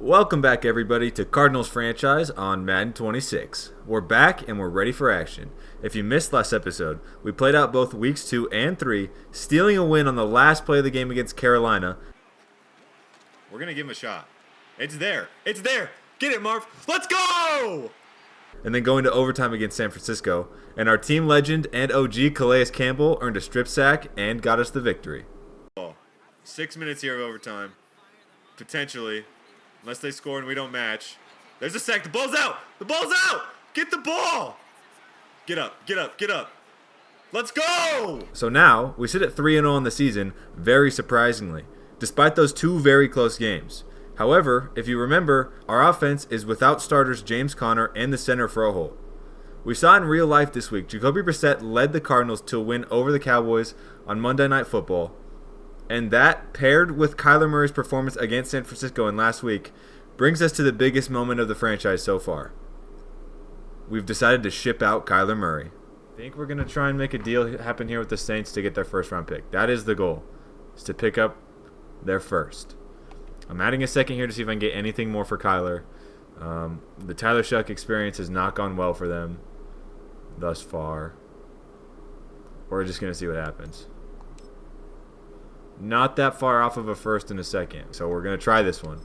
Welcome back, everybody, to Cardinals franchise on Madden 26. We're back and we're ready for action. If you missed last episode, we played out both weeks 2 and 3, stealing a win on the last play of the game against Carolina. We're going to give him a shot. It's there. It's there. Get it, Marv. Let's go! And then going to overtime against San Francisco. And our team legend and OG Calais Campbell earned a strip sack and got us the victory. 6 minutes here of overtime. Potentially. Unless they score and we don't match. There's a sack. The ball's out. The ball's out. Get the ball. Get up. Get up. Get up. Let's go. So now we sit at 3-0 in the season, very surprisingly, despite those two very close games. However, if you remember, our offense is without starters James Conner and the center Froholt. We saw in real life this week, Jacoby Brissett led the Cardinals to a win over the Cowboys on Monday Night Football. And that, paired with Kyler Murray's performance against San Francisco in last week, brings us to the biggest moment of the franchise so far. We've decided to ship out Kyler Murray. I think we're going to try and make a deal happen here with the Saints to get their first-round pick. That is the goal, is to pick up their first. I'm adding a second here to see if I can get anything more for Kyler. The Tyler Shuck experience has not gone well for them thus far. We're just going to see what happens. Not that far off of a first and a second. So we're going to try this one.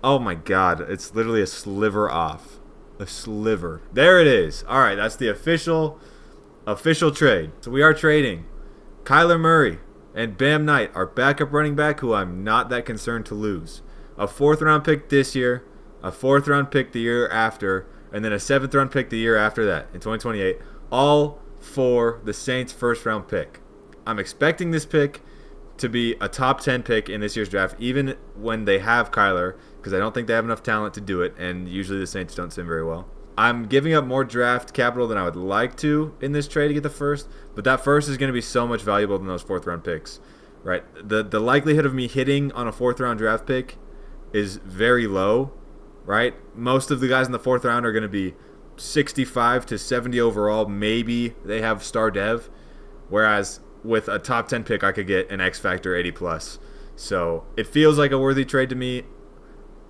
Oh my God. It's literally a sliver off. A sliver. There it is. All right. That's the official trade. So we are trading Kyler Murray and Bam Knight, our backup running back, who I'm not that concerned to lose. A 4th-round pick this year, a 4th-round pick the year after, and then a 7th-round pick the year after that in 2028. All for the Saints' first-round pick. I'm expecting this pick to be a top 10 pick in this year's draft, even when they have Kyler, because I don't think they have enough talent to do it, and usually the Saints don't sim very well. I'm giving up more draft capital than I would like to in this trade to get the first, but that first is going to be so much valuable than those 4th-round picks, right? The likelihood of me hitting on a 4th-round draft pick is very low, right? Most of the guys in the 4th round are going to be 65 to 70 overall. Maybe they have star dev, whereas with a top 10 pick, I could get an X Factor 80+. So it feels like a worthy trade to me.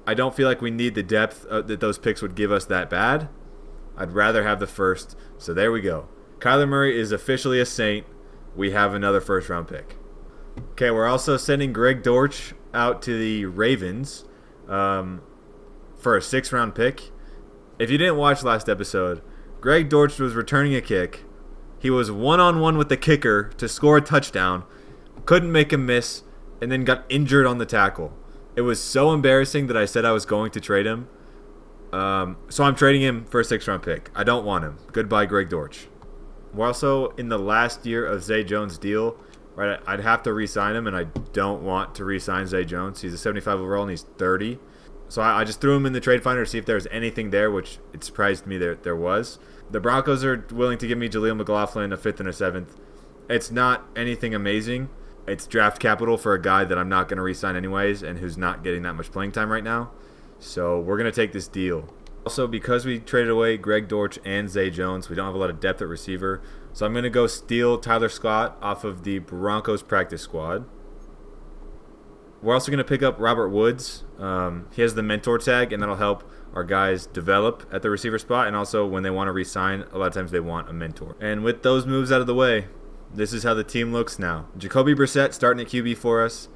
I don't feel like we need the depth that those picks would give us that bad. I'd rather have the first. So there we go. Kyler Murray is officially a Saint. We have another first-round pick. Okay, we're also sending Greg Dortch out to the Ravens for a 6th-round pick. If you didn't watch last episode, Greg Dortch was returning a kick. He was one-on-one with the kicker to score a touchdown, couldn't make a miss, and then got injured on the tackle. It was so embarrassing that I said I was going to trade him. So I'm trading him for a 6th-round pick. I don't want him. Goodbye, Greg Dortch. We're also in the last year of Zay Jones' deal. Right, I'd have to re-sign him, and I don't want to re-sign Zay Jones. He's a 75 overall, and he's 30. So I just threw him in the trade finder to see if there was anything there, which it surprised me there was. The Broncos are willing to give me Jaleel McLaughlin, a 5th and a 7th. It's not anything amazing. It's draft capital for a guy that I'm not going to re-sign anyways and who's not getting that much playing time right now. So we're going to take this deal. Also, because we traded away Greg Dortch and Zay Jones, we don't have a lot of depth at receiver. So I'm going to go steal Tyler Scott off of the Broncos practice squad. We're also going to pick up Robert Woods. He has the mentor tag, and that'll help our guys develop at the receiver spot. And also, when they want to re-sign, a lot of times they want a mentor. And with those moves out of the way, this is how the team looks now. Jacoby Brissett starting at QB for us.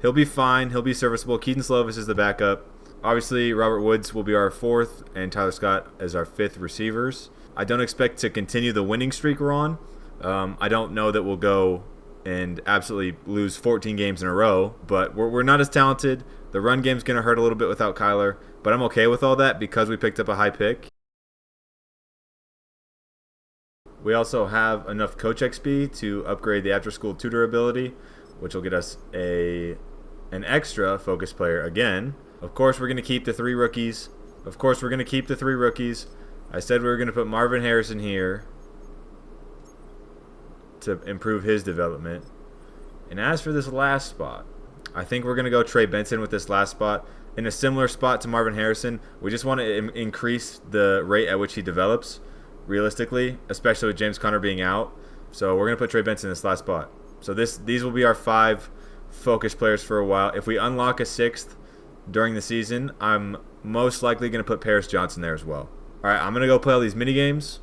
He'll be fine. He'll be serviceable. Keaton Slovis is the backup. Obviously, Robert Woods will be our 4th, and Tyler Scott as our 5th receivers. I don't expect to continue the winning streak we're on. I don't know that we'll go and absolutely lose 14 games in a row, but we're not as talented. The run game's going to hurt a little bit without Kyler, but I'm okay with all that because we picked up a high pick. We also have enough coach XP to upgrade the after-school tutor ability, which will get us an extra focus player again. Of course, we're going to keep the 3 rookies. I said we were going to put Marvin Harrison here to improve his development. And as for this last spot, I think we're going to go Trey Benson with this last spot. In a similar spot to Marvin Harrison, we just want to increase the rate at which he develops, realistically, especially with James Conner being out. So we're going to put Trey Benson in this last spot. So these will be our 5 focus players for a while. If we unlock a 6th, during the season, I'm most likely going to put Paris Johnson there as well. All right, I'm going to go play all these mini games.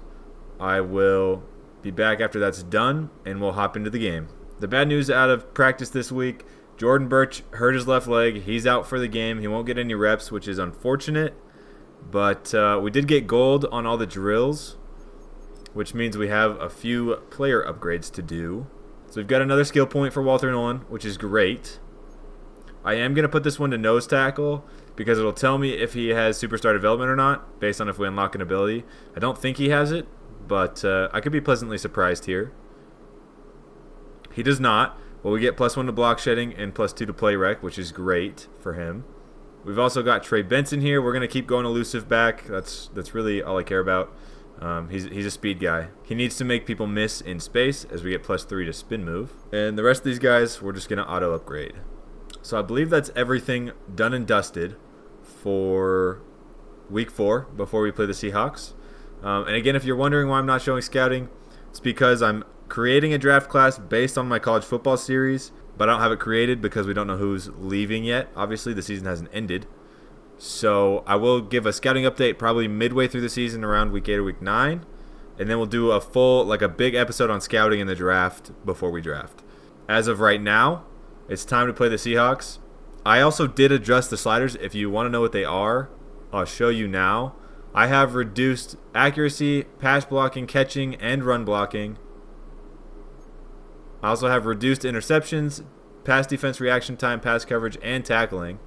I will be back after that's done, and we'll hop into the game. The bad news out of practice this week, Jordan Birch hurt his left leg. He's out for the game. He won't get any reps, which is unfortunate. But we did get gold on all the drills, which means we have a few player upgrades to do. So we've got another skill point for Walter Nolan, which is great. I am going to put this one to nose tackle because it'll tell me if he has superstar development or not, based on if we unlock an ability. I don't think he has it, but I could be pleasantly surprised here. He does not. Well, we get +1 to block shedding and +2 to play rec, which is great for him. We've also got Trey Benson here. We're going to keep going elusive back. That's really all I care about. He's a speed guy. He needs to make people miss in space as we get +3 to spin move. And the rest of these guys, we're just going to auto upgrade. So I believe that's everything done and dusted for week 4 before we play the Seahawks. And again, if you're wondering why I'm not showing scouting, it's because I'm creating a draft class based on my college football series, but I don't have it created because we don't know who's leaving yet. Obviously, the season hasn't ended. So I will give a scouting update probably midway through the season around week 8 or week 9. And then we'll do a full, like a big episode on scouting in the draft before we draft. As of right now, it's time to play the Seahawks. I also did adjust the sliders. If you want to know what they are, I'll show you now. I have reduced accuracy, pass blocking, catching, and run blocking. I also have reduced interceptions, pass defense reaction time, pass coverage, and tackling.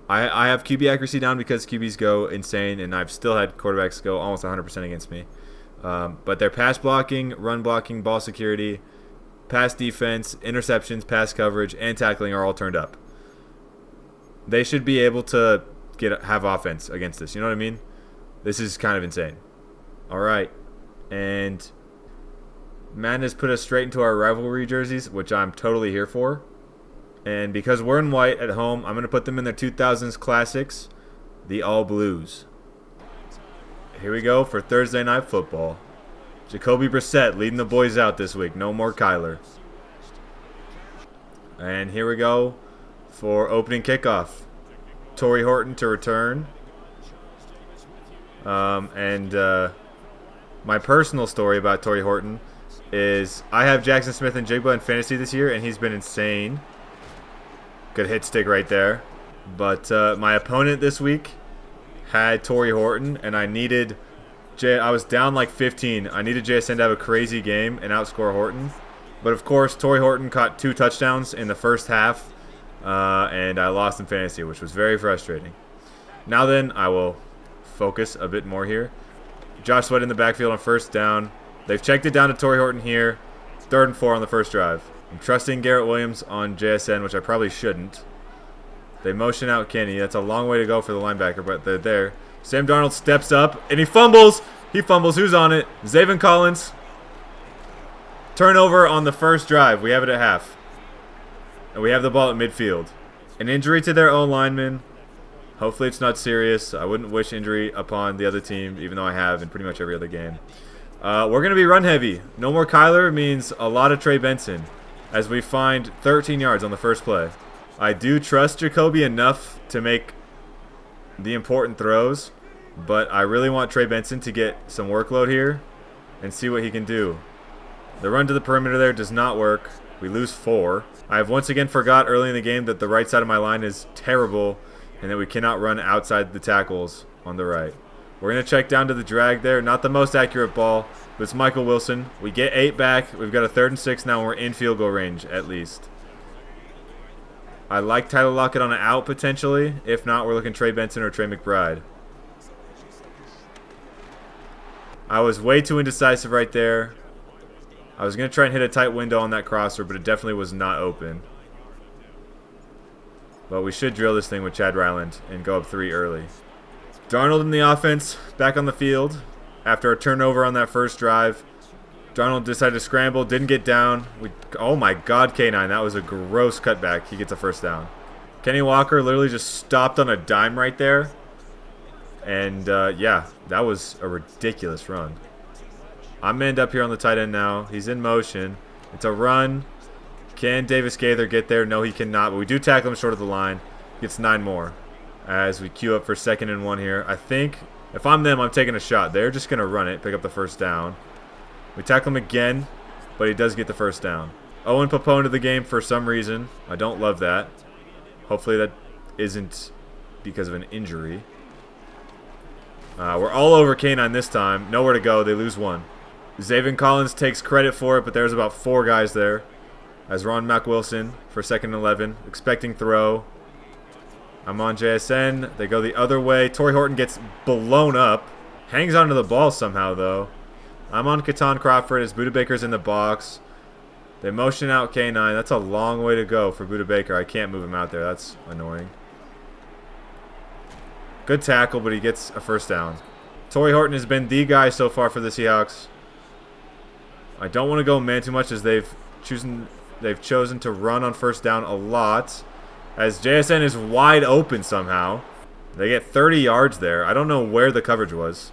I have QB accuracy down because QBs go insane, and I've still had quarterbacks go almost 100% against me. But their pass blocking, run blocking, ball security, pass defense, interceptions, pass coverage, and tackling are all turned up. They should be able to have offense against this. You know what I mean? This is kind of insane. All right. And Madden has put us straight into our rivalry jerseys, which I'm totally here for. And because we're in white at home, I'm going to put them in their 2000s classics, the All Blues. Here we go for Thursday Night Football. Jacoby Brissett leading the boys out this week. No more Kyler. And here we go for opening kickoff. Torrey Horton to return. My personal story about Torrey Horton is I have Jackson Smith and Jigba in fantasy this year, and he's been insane. Good hit stick right there. But my opponent this week had Torrey Horton, and I was down like 15. I needed JSN to have a crazy game and outscore Horton. But of course, Torrey Horton caught 2 touchdowns in the first half, and I lost in fantasy, which was very frustrating. Now then, I will focus a bit more here. Josh Sweat in the backfield on first down. They've checked it down to Torrey Horton here. 3rd and 4 on the first drive. I'm trusting Garrett Williams on JSN, which I probably shouldn't. They motion out Kenny. That's a long way to go for the linebacker, but they're there. Sam Darnold steps up, and he fumbles. Who's on it? Zaven Collins. Turnover on the first drive. We have it at half. And we have the ball at midfield. An injury to their own lineman. Hopefully it's not serious. I wouldn't wish injury upon the other team, even though I have in pretty much every other game. We're going to be run heavy. No more Kyler means a lot of Trey Benson, as we find 13 yards on the first play. I do trust Jacoby enough to make the important throws, but I really want Trey Benson to get some workload here and see what he can do. The run to the perimeter there does not work. We lose 4. I have once again forgot early in the game that the right side of my line is terrible and that we cannot run outside the tackles on the right. We're going to check down to the drag there. Not the most accurate ball, but it's Michael Wilson. We get 8 back. We've got a 3rd and 6 now, and we're in field goal range at least. I like Tyler Lockett on an out potentially. If not, we're looking Trey Benson or Trey McBride. I was way too indecisive right there. I was going to try and hit a tight window on that crosser, but it definitely was not open. But we should drill this thing with Chad Ryland and go up 3 early. Darnold in the offense, back on the field. After a turnover on that first drive, Darnold decided to scramble, didn't get down. Oh my God, K9, that was a gross cutback. He gets a first down. Kenny Walker literally just stopped on a dime right there. And yeah, that was a ridiculous run. I'm manned up here on the tight end now. He's in motion. It's a run. Can Davis Gaither get there? No, he cannot. But we do tackle him short of the line. Gets 9 more as we queue up for 2nd and 1 here. I think if I'm them, I'm taking a shot. They're just going to run it, pick up the first down. We tackle him again, but he does get the first down. Owen Papone into the game for some reason. I don't love that. Hopefully that isn't because of an injury. We're all over K9 this time. Nowhere to go. They lose 1. Zaven Collins takes credit for it, but there's about 4 guys there. As Ron Mack Wilson for 2nd and 11. Expecting throw. I'm on JSN. They go the other way. Torrey Horton gets blown up. Hangs onto the ball somehow, though. I'm on Keaton Crawford as Buda Baker's in the box. They motion out K9. That's a long way to go for Buda Baker. I can't move him out there. That's annoying. Good tackle, but he gets a first down. Torrey Horton has been the guy so far for the Seahawks. I don't want to go man too much as they've chosen to run on first down a lot. As JSN is wide open somehow. They get 30 yards there. I don't know where the coverage was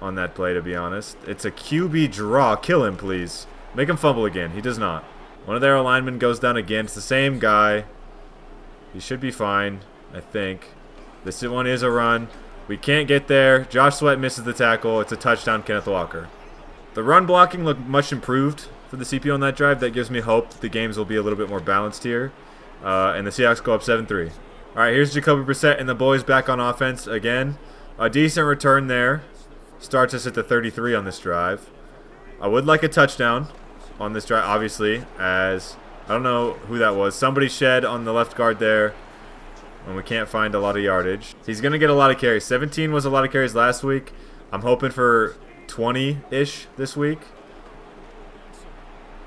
on that play, to be honest. It's a QB draw. Kill him, please. Make him fumble again. He does not. One of their linemen goes down again. It's the same guy. He should be fine, I think. This one is a run. We can't get there. Josh Sweat misses the tackle. It's a touchdown, Kenneth Walker. The run blocking looked much improved for the CPU on that drive. That gives me hope the games will be a little bit more balanced here. And the Seahawks go up 7-3. All right, here's Jacoby Brissett and the boys back on offense again. A decent return there. Starts us at the 33 on this drive. I would like a touchdown on this drive, obviously, as I don't know who that was. Somebody shed on the left guard there, and we can't find a lot of yardage. He's going to get a lot of carries. 17 was a lot of carries last week. I'm hoping for 20-ish this week.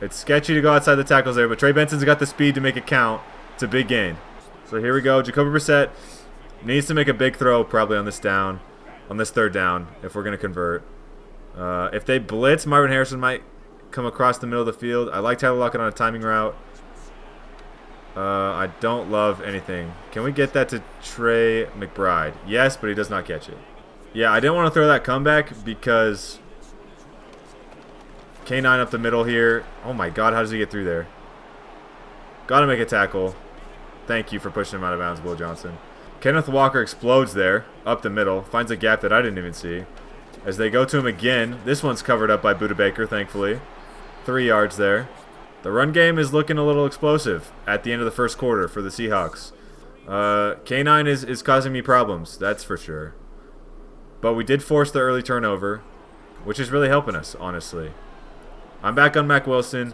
It's sketchy to go outside the tackles there, but Trey Benson's got the speed to make it count. It's a big gain. So here we go. Jacoby Brissett needs to make a big throw probably on this down, on this 3rd down, if we're going to convert. If they blitz, Marvin Harrison might come across the middle of the field. I like Tyler Lockett on a timing route. I don't love anything. Can we get that to Trey McBride? Yes, but he does not catch it. Yeah, I didn't want to throw that comeback because K9 up the middle here. Oh my God, how does he get through there? Got to make a tackle. Thank you for pushing him out of bounds, Will Johnson. Kenneth Walker explodes there, up the middle. Finds a gap that I didn't even see. As they go to him again. This one's covered up by Buda Baker, thankfully. 3 yards there. The run game is looking a little explosive at the end of the first quarter for the Seahawks. K9 is causing me problems, that's for sure. But we did force the early turnover, which is really helping us, honestly. I'm back on Mack Wilson.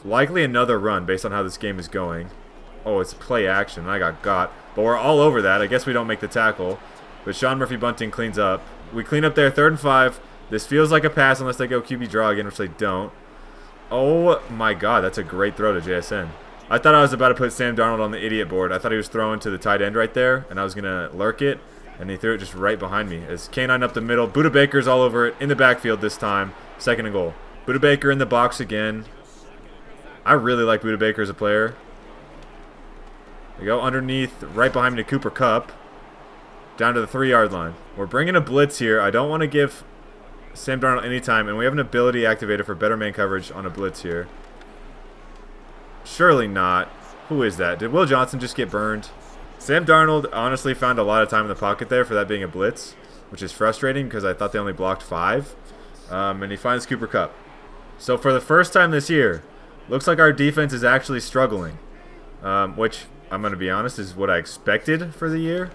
Likely another run based on how this game is going. Oh, it's play action. I got. But we're all over that. I guess we don't make the tackle. But Sean Murphy-Bunting cleans up. We clean up there, 3rd and 5. This feels like a pass unless they go QB draw again, which they don't. Oh my God, that's a great throw to JSN. I thought I was about to put Sam Darnold on the idiot board. I thought he was throwing to the tight end right there, and I was going to lurk it, and he threw it just right behind me. As K9 up the middle, Buda Baker's all over it, in the backfield this time, 2nd and goal. Buda Baker in the box again. I really like Buda Baker as a player. They go underneath, right behind me to Cooper Kupp. Down to the 3-yard line. We're bringing a blitz here. I don't want to give Sam Darnold any time, and we have an ability activated for better man coverage on a blitz here. Surely not. Who is that? Did Will Johnson just get burned? Sam Darnold honestly found a lot of time in the pocket there for that being a blitz, which is frustrating because I thought they only blocked 5. And he finds Cooper Kupp. So for the first time this year, looks like our defense is actually struggling, which I'm going to be honest is what I expected for the year.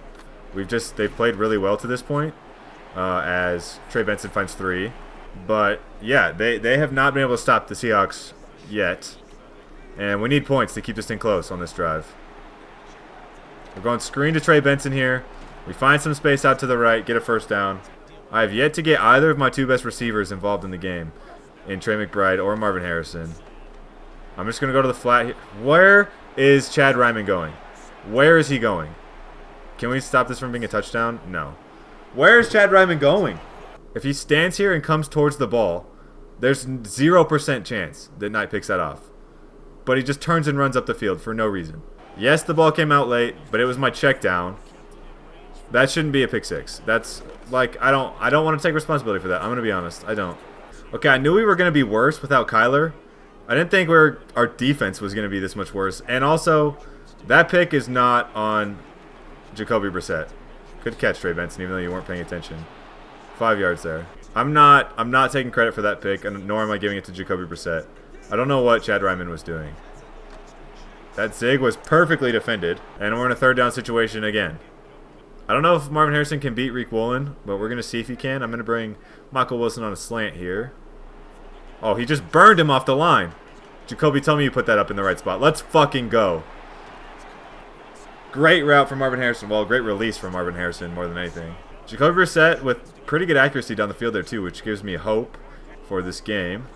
They've played really well to this point, as Trey Benson finds 3. But yeah, they have not been able to stop the Seahawks yet, and we need points to keep this thing close on this drive. We're going screen to Trey Benson here. We find some space out to the right, get a first down. I have yet to get either of my 2 best receivers involved in the game, in Trey McBride or Marvin Harrison. I'm just going to go to the flat here. Where is Chad Ryman going? Where is he going? Can we stop this from being a touchdown? No. Where is Chad Ryman going? If he stands here and comes towards the ball, there's 0% chance that Knight picks that off. But he just turns and runs up the field for no reason. Yes, the ball came out late, but it was my check down. That shouldn't be a pick 6. That's like I don't want to take responsibility for that. I'm going to be honest. I don't. Okay, I knew we were going to be worse without Kyler. I didn't think our defense was going to be this much worse. And also, That pick is not on Jacoby Brissett. Good catch, Trey Benson, even though you weren't paying attention. 5 yards there. I'm not taking credit for that pick, nor am I giving it to Jacoby Brissett. I don't know what Chad Ryman was doing. That zig was perfectly defended, and we're in a third down situation again. I don't know if Marvin Harrison can beat Reek Woolen, but we're going to see if he can. I'm going to bring Michael Wilson on a slant here. Oh, he just burned him off the line. Jacoby, tell me you put that up in the right spot. Let's fucking go. Great route from Marvin Harrison. Well, great release from Marvin Harrison more than anything. Jacoby Brissett with pretty good accuracy down the field there too, which gives me hope for this game.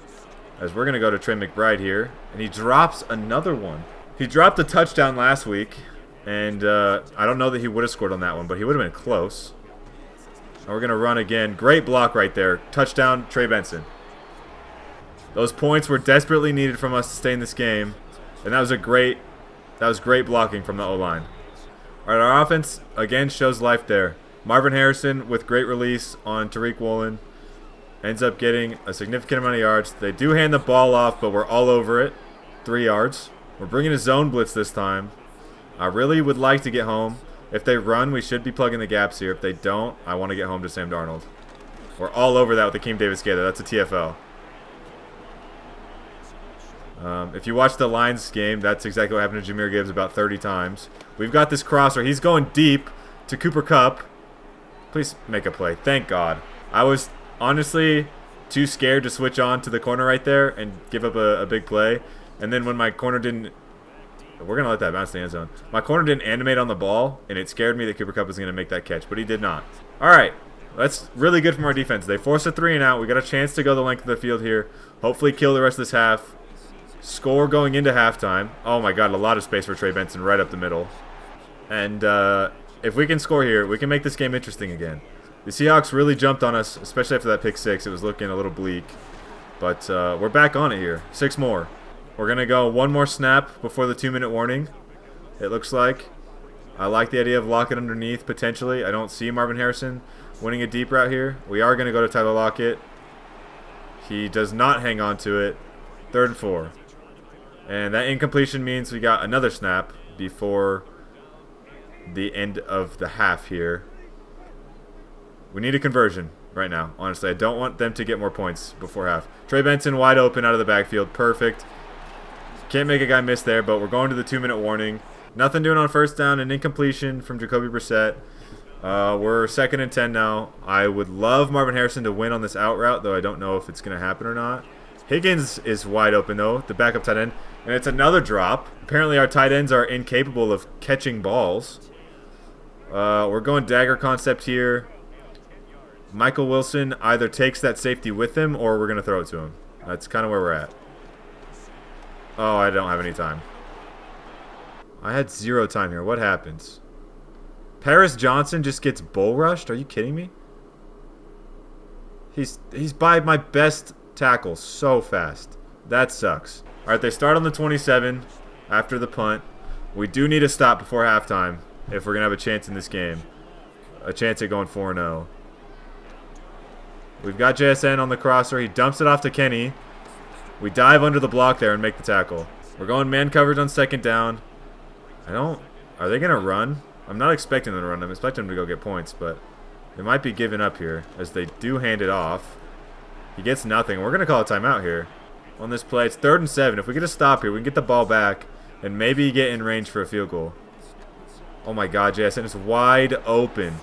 As we're going to go to Trey McBride here. And he drops another one. He dropped a touchdown last week. And I don't know that he would have scored on that one, but he would have been close. And we're going to run again. Great block right there. Touchdown, Trey Benson. Those points were desperately needed from us to stay in this game. And that was great blocking from the O-line. All right, our offense, again, shows life there. Marvin Harrison with great release on Tariq Woolen. Ends up getting a significant amount of yards. They do hand the ball off, but we're all over it. 3 yards. We're bringing a zone blitz this time. I really would like to get home. If they run, we should be plugging the gaps here. If they don't, I want to get home to Sam Darnold. We're all over that with Akeem Davis-Gaither. That's a TFL. If you watch the Lions game, that's exactly what happened to Jahmyr Gibbs about 30 times. We've got this crosser. He's going deep to Cooper Kupp. Please make a play. Thank God. I was honestly too scared to switch on to the corner right there and give up a big play. And then when my corner didn't... We're going to let that bounce the end zone. My corner didn't animate on the ball, and it scared me that Cooper Kupp was going to make that catch, but he did not. All right. That's really good from our defense. They forced a 3-and-out. We got a chance to go the length of the field here. Hopefully kill the rest of this half. Score going into halftime. Oh my God, a lot of space for Trey Benson right up the middle. And if we can score here, we can make this game interesting again. The Seahawks really jumped on us, especially after that pick six. It was looking a little bleak. But we're back on it here. 6 more. We're going to go 1 more snap before the 2-minute warning, it looks like. I like the idea of Lockett underneath, potentially. I don't see Marvin Harrison winning a deep route here. We are going to go to Tyler Lockett. He does not hang on to it. 3rd and 4. And that incompletion means we got another snap before the end of the half here. We need a conversion right now, honestly. I don't want them to get more points before half. Trey Benson wide open out of the backfield. Perfect. Can't make a guy miss there, but we're going to the 2-minute warning. Nothing doing on 1st down. An incompletion from Jacoby Brissett. We're 2nd and 10 now. I would love Marvin Harrison to win on this out route, though I don't know if it's going to happen or not. Higgins is wide open, though, the backup tight end. And it's another drop. Apparently our tight ends are incapable of catching balls. We're going dagger concept here. Michael Wilson either takes that safety with him or we're going to throw it to him. That's kind of where we're at. Oh, I don't have any time. I had 0 time here. What happens? Paris Johnson just gets bull rushed? Are you kidding me? He's by my best tackle so fast. That sucks. All right, they start on the 27 after the punt. We do need a stop before halftime if we're going to have a chance in this game. A chance at going 4-0. We've got JSN on the crosser. He dumps it off to Kenny. We dive under the block there and make the tackle. We're going man coverage on 2nd down. Are they going to run? I'm not expecting them to run. I'm expecting them to go get points, but they might be giving up here as they do hand it off. He gets nothing. We're going to call a timeout here on this play. It's 3rd and 7. If we get a stop here, we can get the ball back and maybe get in range for a field goal. Oh my God, JSN is wide open.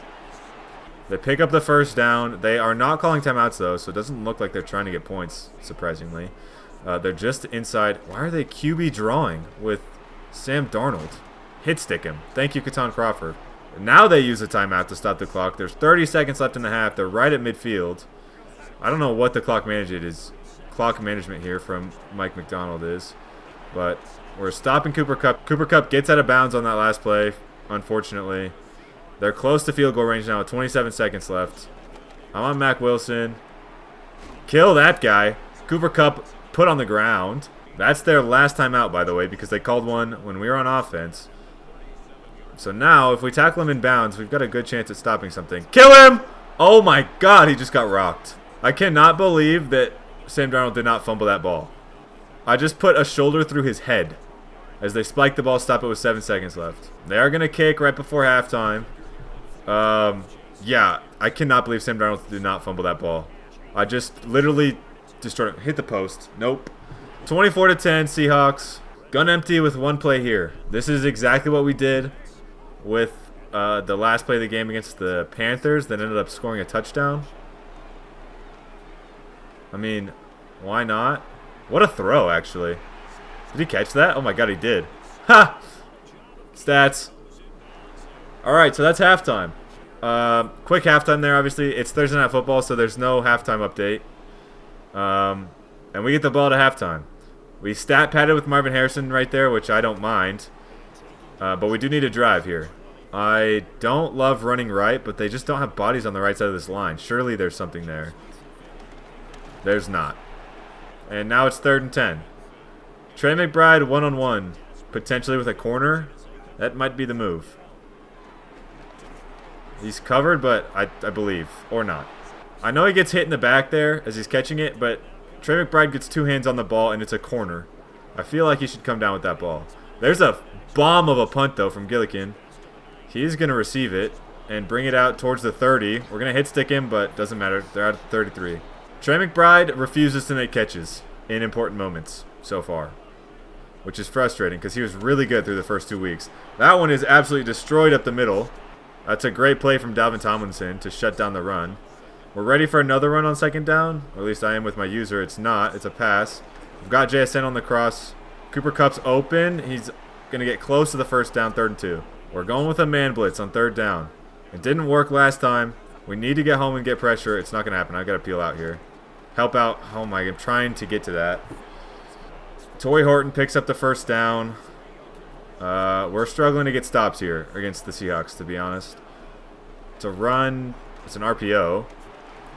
They pick up the 1st down. They are not calling timeouts, though, so it doesn't look like they're trying to get points, surprisingly. They're just inside. Why are they QB drawing with Sam Darnold? Hit stick him. Thank you, Keaton Crawford. Now they use a timeout to stop the clock. There's 30 seconds left in the half. They're right at midfield. I don't know what the clock management here from Mike McDonald is, but we're stopping Cooper Kupp. Cooper Kupp gets out of bounds on that last play, unfortunately. They're close to field goal range now with 27 seconds left. I'm on Mac Wilson. Kill that guy. Cooper Kupp put on the ground. That's their last time out, by the way, because they called one when we were on offense. So now, if we tackle him in bounds, we've got a good chance at stopping something. Kill him! Oh my God, he just got rocked. I cannot believe that Sam Darnold did not fumble that ball. I just put a shoulder through his head. as they spike the ball, stop it with 7 seconds left. They are going to kick right before halftime. Yeah, I cannot believe Sam Darnold did not fumble that ball. I just literally destroyed it. Hit the post. Nope. 24-10 Seahawks. Gun empty with 1 play here. This is exactly what we did with the last play of the game against the Panthers that ended up scoring a touchdown. I mean, why not? What a throw, actually. Did he catch that? Oh my god, he did. Ha! Stats. Alright, so that's halftime. Quick halftime there, obviously. It's Thursday Night Football, so there's no halftime update. And we get the ball to halftime. We stat padded with Marvin Harrison right there, which I don't mind. But we do need a drive here. I don't love running right, but they just don't have bodies on the right side of this line. Surely there's something there. There's not. And now it's 3rd and 10. Trey McBride one-on-one, potentially with a corner. That might be the move. He's covered, but I believe. Or not. I know he gets hit in the back there as he's catching it, but Trey McBride gets 2 hands on the ball, and it's a corner. I feel like he should come down with that ball. There's a bomb of a punt, though, from Gillikin. He's going to receive it and bring it out towards the 30. We're going to hit stick him, but doesn't matter. They're at 33. Trey McBride refuses to make catches in important moments so far, which is frustrating because he was really good through the first 2 weeks. That one is absolutely destroyed up the middle. That's a great play from Dalvin Tomlinson to shut down the run. We're ready for another run on 2nd down. Or at least I am with my user. It's not. It's a pass. We've got JSN on the cross. Cooper Kupp's open. He's going to get close to the 1st down, 3rd and 2. We're going with a man blitz on 3rd down. It didn't work last time. We need to get home and get pressure. It's not going to happen. I've got to peel out here. Help out. Oh my, I'm trying to get to that. Torrey Horton picks up the 1st down. We're struggling to get stops here against the Seahawks, to be honest. It's a run. It's an RPO.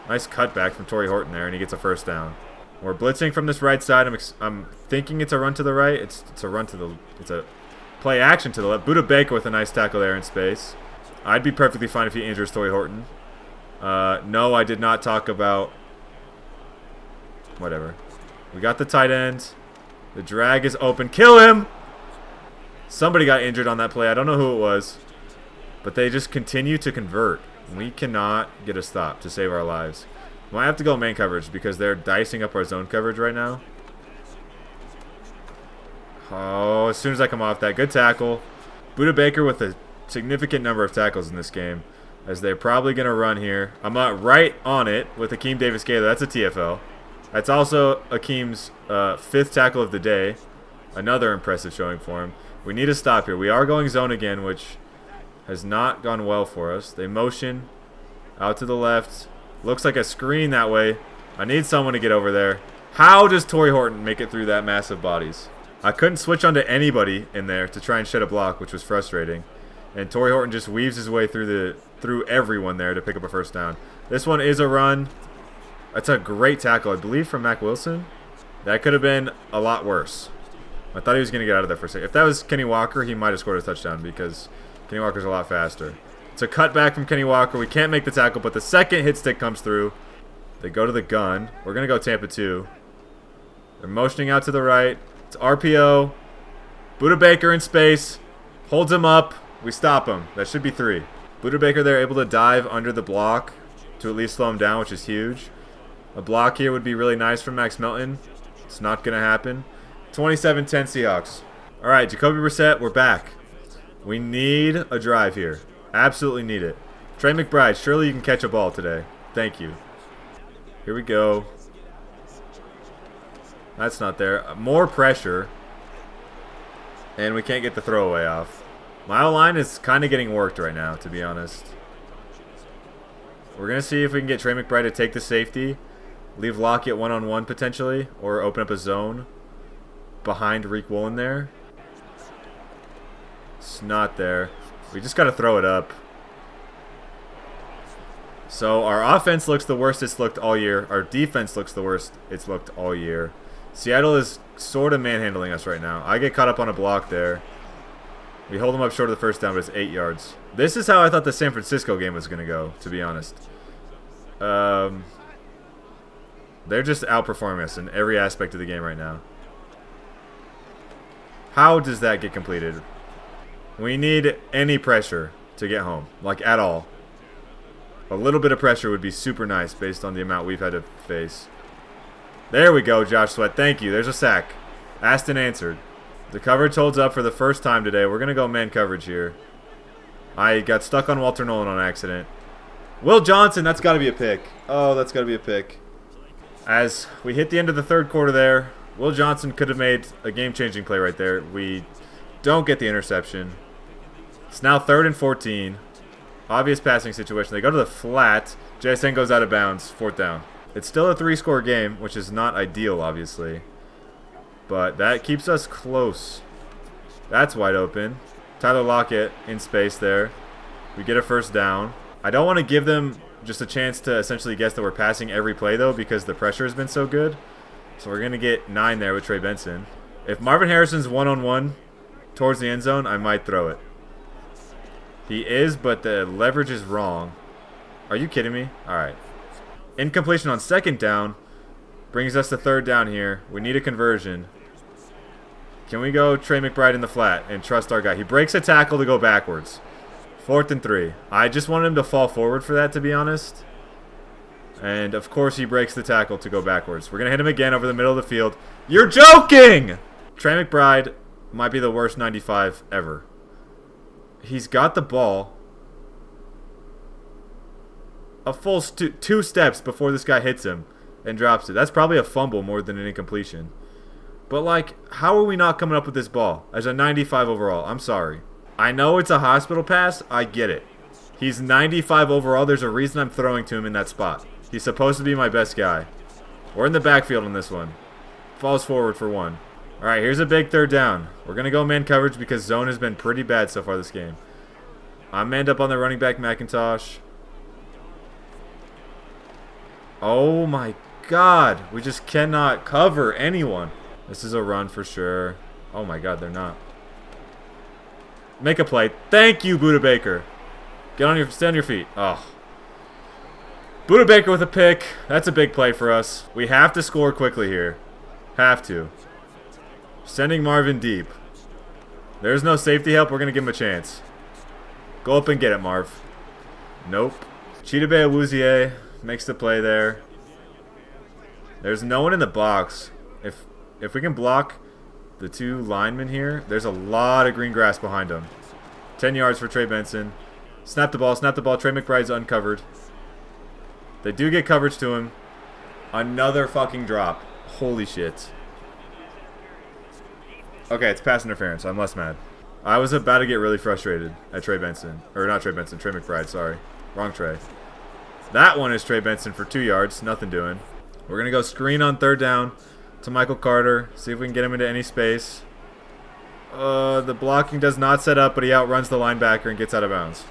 Nice cutback from Torrey Horton there, and he gets a 1st down. We're blitzing from this right side. I'm thinking it's a run to the right. It's a run to the. It's a play action to the left. Buda Baker with a nice tackle there in space. I'd be perfectly fine if he injures Torrey Horton. No, I did not talk about. Whatever. We got the tight end. The drag is open. Kill him! Somebody got injured on that play. I don't know who it was. But they just continue to convert. We cannot get a stop to save our lives. We might have to go man coverage because they're dicing up our zone coverage right now. Oh, as soon as I come off that. Good tackle. Buda Baker with a significant number of tackles in this game, as they're probably going to run here. I'm right on it with Akeem Davis-Gaylor. That's a TFL. That's also Akeem's 5th tackle of the day. Another impressive showing for him. We need a stop here. We are going zone again, which has not gone well for us. They motion out to the left. Looks like a screen that way. I need someone to get over there. How does Torrey Horton make it through that massive bodies? I couldn't switch onto anybody in there to try and shed a block, which was frustrating. And Torrey Horton just weaves his way through everyone there to pick up a 1st down. This one is a run. That's a great tackle, I believe, from Mack Wilson. That could have been a lot worse. I thought he was going to get out of there for a second. If that was Kenny Walker, he might have scored a touchdown because Kenny Walker's a lot faster. It's a cutback from Kenny Walker. We can't make the tackle, but the 2nd hit stick comes through. They go to the gun. We're going to go Tampa 2. They're motioning out to the right. It's RPO. Buda Baker in space. Holds him up. We stop him. That should be 3. Buda Baker there able to dive under the block to at least slow him down, which is huge. A block here would be really nice from Max Melton. It's not going to happen. 27-10 Seahawks. All right, Jacoby Brissett, we're back. We need a drive here. Absolutely need it. Trey McBride, surely you can catch a ball today. Thank you. Here we go. That's not there. More pressure. And we can't get the throwaway off. My line is kind of getting worked right now, to be honest. We're going to see if we can get Trey McBride to take the safety. Leave Lockett one-on-one potentially. Or open up a zone behind Reek Woolen there. It's not there. We just got to throw it up. So our offense looks the worst it's looked all year. Our defense looks the worst it's looked all year. Seattle is sort of manhandling us right now. I get caught up on a block there. We hold them up short of the 1st down, but it's 8 yards. This is how I thought the San Francisco game was going to go, to be honest. They're just outperforming us in every aspect of the game right now. How does that get completed? We need any pressure to get home, like at all. A little bit of pressure would be super nice based on the amount we've had to face. There we go, Josh Sweat. Thank you. There's a sack. Asked and answered. The coverage holds up for the first time today. We're going to go man coverage here. I got stuck on Walter Nolan on accident. Will Johnson, that's got to be a pick. Oh, that's got to be a pick. As we hit the end of the third quarter there, Will Johnson could have made a game-changing play right there. We don't get the interception. It's now 3rd and 14. Obvious passing situation. They go to the flat. JSN goes out of bounds. 4th down. It's still a 3-score game, which is not ideal, obviously. But that keeps us close. That's wide open. Tyler Lockett in space there. We get a first down. I don't want to give them just a chance to essentially guess that we're passing every play, though, because the pressure has been so good. So we're going to get 9 there with Trey Benson. If Marvin Harrison's one-on-one towards the end zone, I might throw it. He is, but the leverage is wrong. Are you kidding me? All right. Incompletion on 2nd down brings us to 3rd down here. We need a conversion. Can we go Trey McBride in the flat and trust our guy? He breaks a tackle to go backwards. 4th and 3. I just wanted him to fall forward for that, to be honest. And, of course, he breaks the tackle to go backwards. We're going to hit him again over the middle of the field. You're joking! Trey McBride might be the worst 95 ever. He's got the ball a full 2 steps before this guy hits him and drops it. That's probably a fumble more than an incompletion. But, like, how are we not coming up with this ball as a 95 overall? I'm sorry. I know it's a hospital pass. I get it. He's 95 overall. There's a reason I'm throwing to him in that spot. He's supposed to be my best guy. We're in the backfield on this one. Falls forward for 1. All right, here's a big 3rd down. We're going to go man coverage because zone has been pretty bad so far this game. I'm manned up on the running back, McIntosh. Oh, my God. We just cannot cover anyone. This is a run for sure. Oh, my God, they're not. Make a play. Thank you, Buda Baker. Stay on your feet. Oh. Buda Baker with a pick. That's a big play for us. We have to score quickly here. Have to. Sending Marvin deep. There's no safety help. We're going to give him a chance. Go up and get it, Marv. Nope. Chidobe Awuzie makes the play there. There's no one in the box. If we can block the 2 linemen here, there's a lot of green grass behind them. 10 yards for Trey Benson. Snap the ball. Trey McBride's uncovered. They do get coverage to him. Another fucking drop. Holy shit. Okay, it's pass interference. I'm less mad. I was about to get really frustrated at Trey Benson. Or not Trey Benson, Trey McBride, sorry. Wrong Trey. That one is Trey Benson for 2 yards. Nothing doing. We're going to go screen on 3rd down to Michael Carter. See if we can get him into any space. The blocking does not set up, but he outruns the linebacker and gets out of bounds.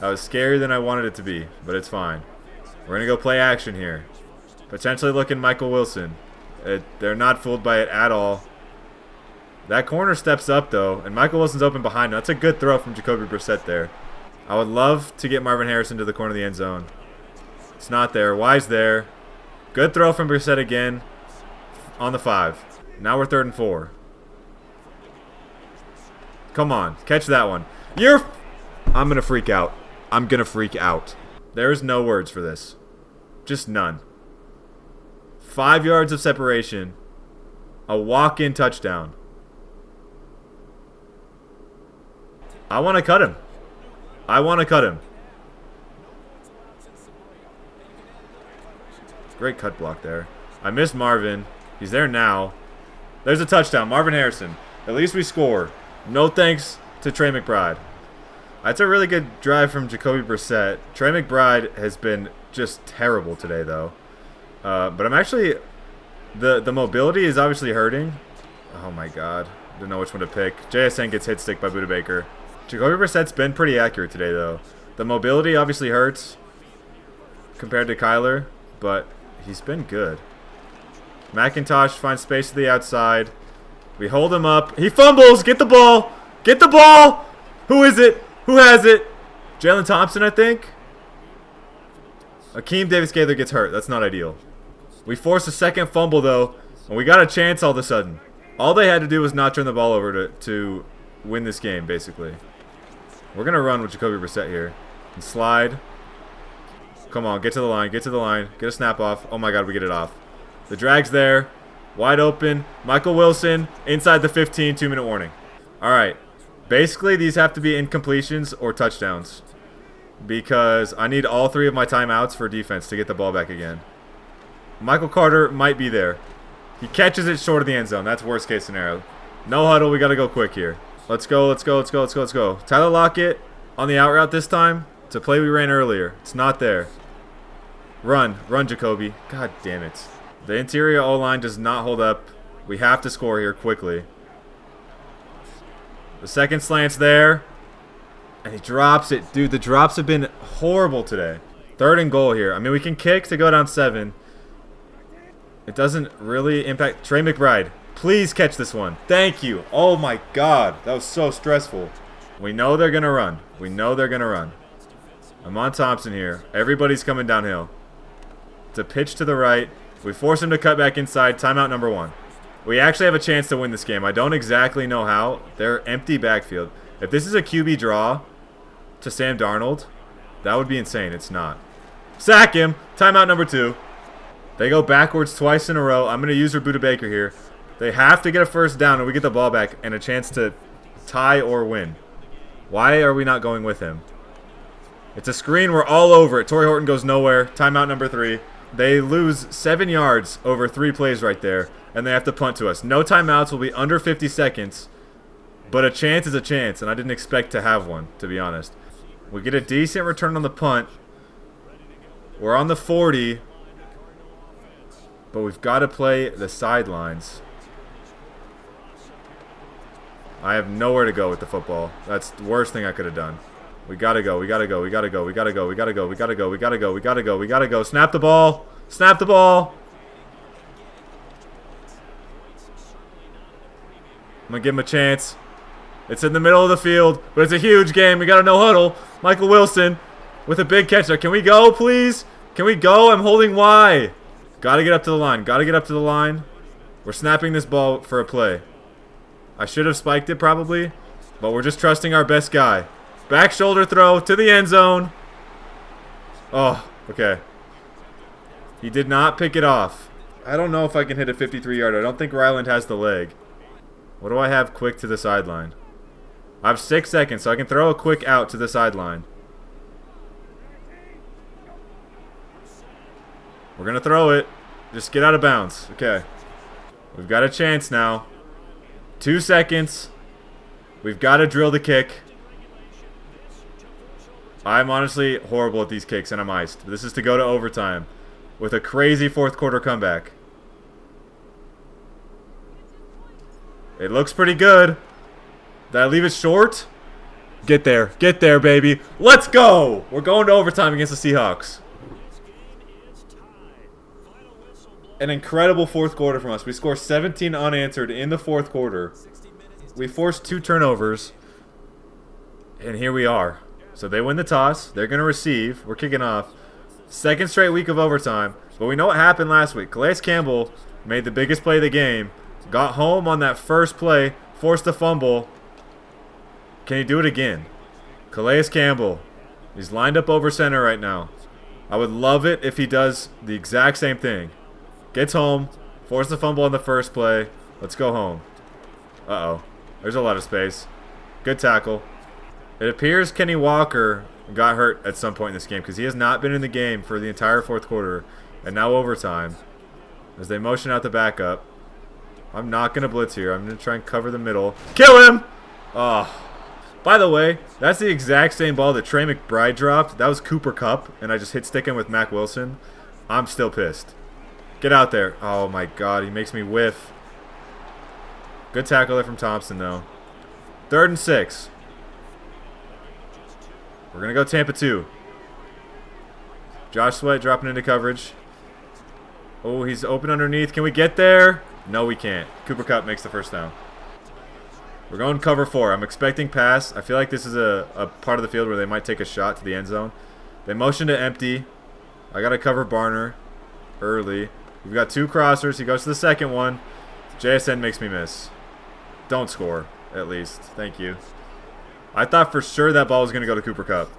That was scarier than I wanted it to be, but it's fine. We're going to go play action here. Potentially looking Michael Wilson. They're not fooled by it at all. That corner steps up, though, and Michael Wilson's open behind him. That's a good throw from Jacoby Brissett there. I would love to get Marvin Harrison to the corner of the end zone. It's not there. Wise there. Good throw from Brissett again on the 5. Now we're 3rd and 4. Come on. Catch that one. I'm going to freak out. I'm going to freak out. There is no words for this. Just none. 5 yards of separation. A walk-in touchdown. I want to cut him. Great cut block there. I missed Marvin. He's there now. There's a touchdown. Marvin Harrison. At least we score. No thanks to Trey McBride. That's a really good drive from Jacoby Brissett. Trey McBride has been just terrible today, though. But I'm actually... The mobility is obviously hurting. Oh, my God. Don't know which one to pick. JSN gets hit stick by Buda Baker. Jacoby Brissett's been pretty accurate today, though. The mobility obviously hurts compared to Kyler, but he's been good. McIntosh finds space to the outside. We hold him up. He fumbles. Get the ball. Get the ball. Who is it? Who has it? Jalen Thompson, I think. Akeem Davis-Gaither gets hurt. That's not ideal. We force a second fumble, though, and we got a chance all of a sudden. All they had to do was not turn the ball over to win this game, basically. We're going to run with Jacoby Brissett here. And slide. Come on, get to the line, get to the line. Get a snap off. Oh my god, we get it off. The drag's there. Wide open. Michael Wilson inside the 15, 2-minute warning. Alright. Basically, these have to be incompletions or touchdowns. Because I need all 3 of my timeouts for defense to get the ball back again. Michael Carter might be there. He catches it short of the end zone. That's worst case scenario. No huddle. We got to go quick here. Let's go, let's go, let's go, let's go, let's go. Tyler Lockett on the out route this time. It's a play we ran earlier. It's not there. Run. Run, Jacoby. God damn it. The interior O-line does not hold up. We have to score here quickly. The second slant's there. And he drops it. Dude, the drops have been horrible today. 3rd and goal here. I mean, we can kick to go down 7. It doesn't really impact. Trey McBride, please catch this one. Thank you. Oh my god. That was so stressful. We know they're going to run. We know they're going to run. Amon Thompson here. Everybody's coming downhill. It's a pitch to the right. We force him to cut back inside. Timeout number 1. We actually have a chance to win this game. I don't exactly know how. They're empty backfield. If this is a QB draw to Sam Darnold, that would be insane. It's not. Sack him. Timeout number 2. They go backwards twice in a row. I'm going to use Buda Baker here. They have to get a first down and we get the ball back and a chance to tie or win. Why are we not going with him? It's a screen. We're all over it. Torrey Horton goes nowhere. Timeout number 3. They lose 7 yards over 3 plays right there, and they have to punt to us. No timeouts. Will be under 50 seconds, but a chance is a chance, and I didn't expect to have one, to be honest. We get a decent return on the punt. We're on the 40. But we've got to play the sidelines. I have nowhere to go with the football. That's the worst thing I could have done. We got to go. We got to go. We got to go. We got to go. We got to go. We got to go. We got to go. We got to go. We got to go. Snap the ball. Snap the ball. I'm going to give him a chance. It's in the middle of the field, but it's a huge game. We got a no huddle. Michael Wilson with a big catch there. Can we go, please? Can we go? I'm holding Y. Got to get up to the line. Got to get up to the line. We're snapping this ball for a play. I should have spiked it probably, but we're just trusting our best guy. Back shoulder throw to the end zone. Oh, okay. He did not pick it off. I don't know if I can hit a 53-yarder. I don't think Ryland has the leg. What do I have quick to the sideline? I have 6 seconds, so I can throw a quick out to the sideline. We're going to throw it. Just get out of bounds. Okay. We've got a chance now. 2 seconds. We've got to drill the kick. I'm honestly horrible at these kicks, and I'm iced. This is to go to overtime with a crazy fourth quarter comeback. It looks pretty good. Did I leave it short? Get there. Get there, baby. Let's go. We're going to overtime against the Seahawks. An incredible fourth quarter from us. We score 17 unanswered in the fourth quarter. We forced 2 turnovers. And here we are. So they win the toss. They're going to receive. We're kicking off. Second straight week of overtime. But we know what happened last week. Calais Campbell made the biggest play of the game. Got home on that first play. Forced a fumble. Can he do it again? Calais Campbell. He's lined up over center right now. I would love it if he does the exact same thing. Gets home. Forced the fumble on the first play. Let's go home. Uh-oh. There's a lot of space. Good tackle. It appears Kenny Walker got hurt at some point in this game because he has not been in the game for the entire fourth quarter and now overtime as they motion out the backup. I'm not going to blitz here. I'm going to try and cover the middle. Kill him! Oh. By the way, that's the exact same ball that Trey McBride dropped. That was Cooper Kupp, and I just hit stick him with Mac Wilson. I'm still pissed. Get out there. Oh, my God. He makes me whiff. Good tackle there from Thompson, though. 3rd and 6. We're going to go Tampa 2. Josh Sweat dropping into coverage. Oh, he's open underneath. Can we get there? No, we can't. Cooper Kupp makes the first down. We're going cover 4. I'm expecting pass. I feel like this is a part of the field where they might take a shot to the end zone. They motion to empty. I got to cover Barner early. We've got 2 crossers. He goes to the second one. JSN makes me miss. Don't score, at least. Thank you. I thought for sure that ball was going to go to Cooper Kupp.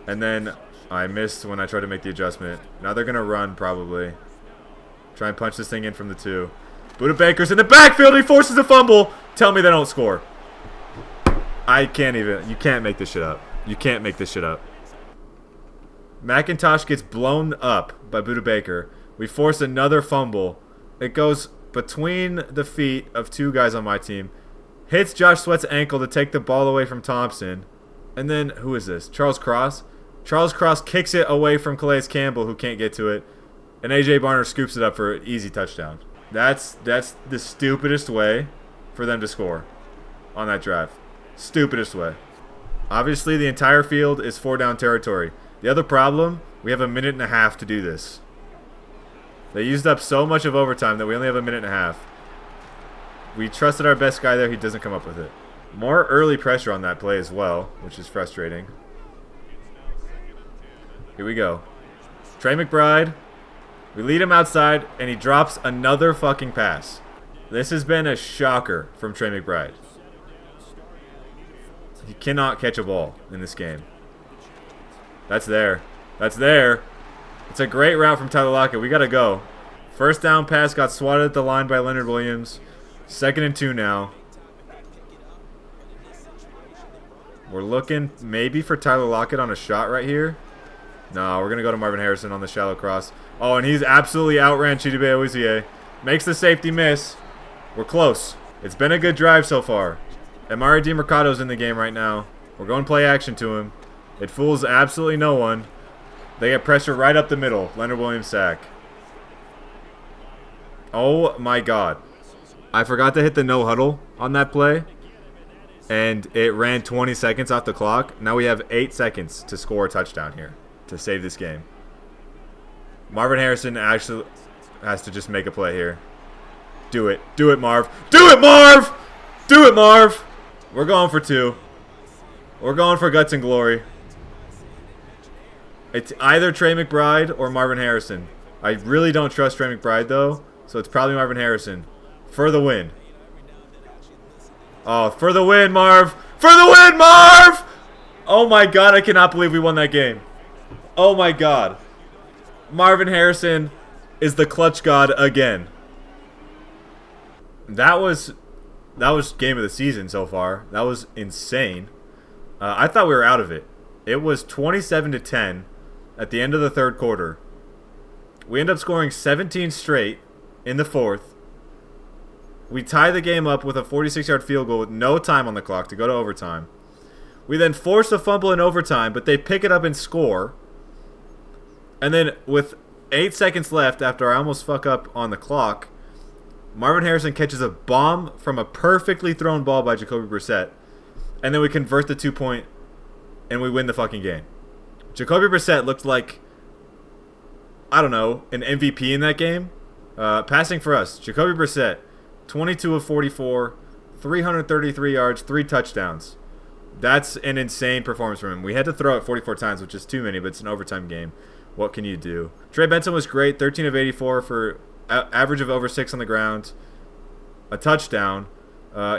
And then I missed when I tried to make the adjustment. Now they're going to run, probably. Try and punch this thing in from the 2. Buda Baker's in the backfield. He forces a fumble. Tell me they don't score. I can't even. You can't make this shit up. You can't make this shit up. McIntosh gets blown up by Buda Baker. We force another fumble. It goes between the feet of 2 guys on my team. Hits Josh Sweat's ankle to take the ball away from Thompson. And then, who is this? Charles Cross? Charles Cross kicks it away from Calais Campbell, who can't get to it. And A.J. Barner scoops it up for an easy touchdown. That's the stupidest way for them to score on that drive. Stupidest way. Obviously, the entire field is 4-down territory. The other problem, we have a minute and a half to do this. They used up so much of overtime that we only have a minute and a half. We trusted our best guy there. He doesn't come up with it. More early pressure on that play as well, which is frustrating. Here we go. Trey McBride. We lead him outside, and he drops another fucking pass. This has been a shocker from Trey McBride. He cannot catch a ball in this game. That's there. That's there. It's a great route from Tyler Lockett. We got to go. First down pass got swatted at the line by Leonard Williams. 2nd and 2 now. We're looking maybe for Tyler Lockett on a shot right here. No, we're going to go to Marvin Harrison on the shallow cross. Oh, and he's absolutely outran Chidobe Awuzie. Makes the safety miss. We're close. It's been a good drive so far. Amari DiMercado's in the game right now. We're going play action to him. It fools absolutely no one. They get pressure right up the middle. Leonard Williams sack. Oh my god. I forgot to hit the no huddle on that play. And it ran 20 seconds off the clock. Now we have 8 seconds to score a touchdown here to save this game. Marvin Harrison actually has to just make a play here. Do it. Do it, Marv. Do it, Marv! Do it, Marv! We're going for 2. We're going for guts and glory. It's either Trey McBride or Marvin Harrison. I really don't trust Trey McBride, though, so it's probably Marvin Harrison. For the win. Oh, for the win, Marv! For the win, Marv! Oh my god, I cannot believe we won that game. Oh my god. Marvin Harrison is the clutch god again. That was game of the season so far. That was insane. I thought we were out of it. It was 27-10 at the end of the 3rd quarter. We end up scoring 17 straight in the 4th. We tie the game up with a 46-yard field goal with no time on the clock to go to overtime. We then force a fumble in overtime, but they pick it up and score. And then with 8 seconds left after I almost fuck up on the clock, Marvin Harrison catches a bomb from a perfectly thrown ball by Jacoby Brissett. And then we convert the 2-point and we win the fucking game. Jacoby Brissett looked like, I don't know, an MVP in that game. Passing for us, Jacoby Brissett, 22 of 44, 333 yards, 3 touchdowns. That's an insane performance from him. We had to throw it 44 times, which is too many, but it's an overtime game. What can you do? Trey Benson was great, 13 of 84 for average of over 6 on the ground, a touchdown.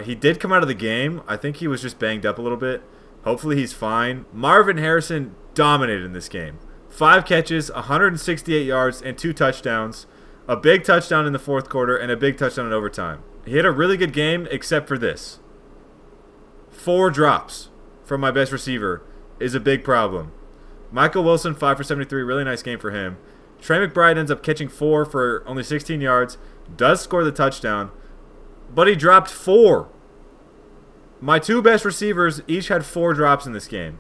He did come out of the game. I think he was just banged up a little bit. Hopefully he's fine. Marvin Harrison dominated in this game. 5 catches, 168 yards, and 2 touchdowns. A big touchdown in the 4th quarter and a big touchdown in overtime. He had a really good game except for this. 4 drops from my best receiver is a big problem. Michael Wilson, 5 for 73. Really nice game for him. Trey McBride ends up catching 4 for only 16 yards. Does score the touchdown. But he dropped 4. My 2 best receivers each had 4 drops in this game.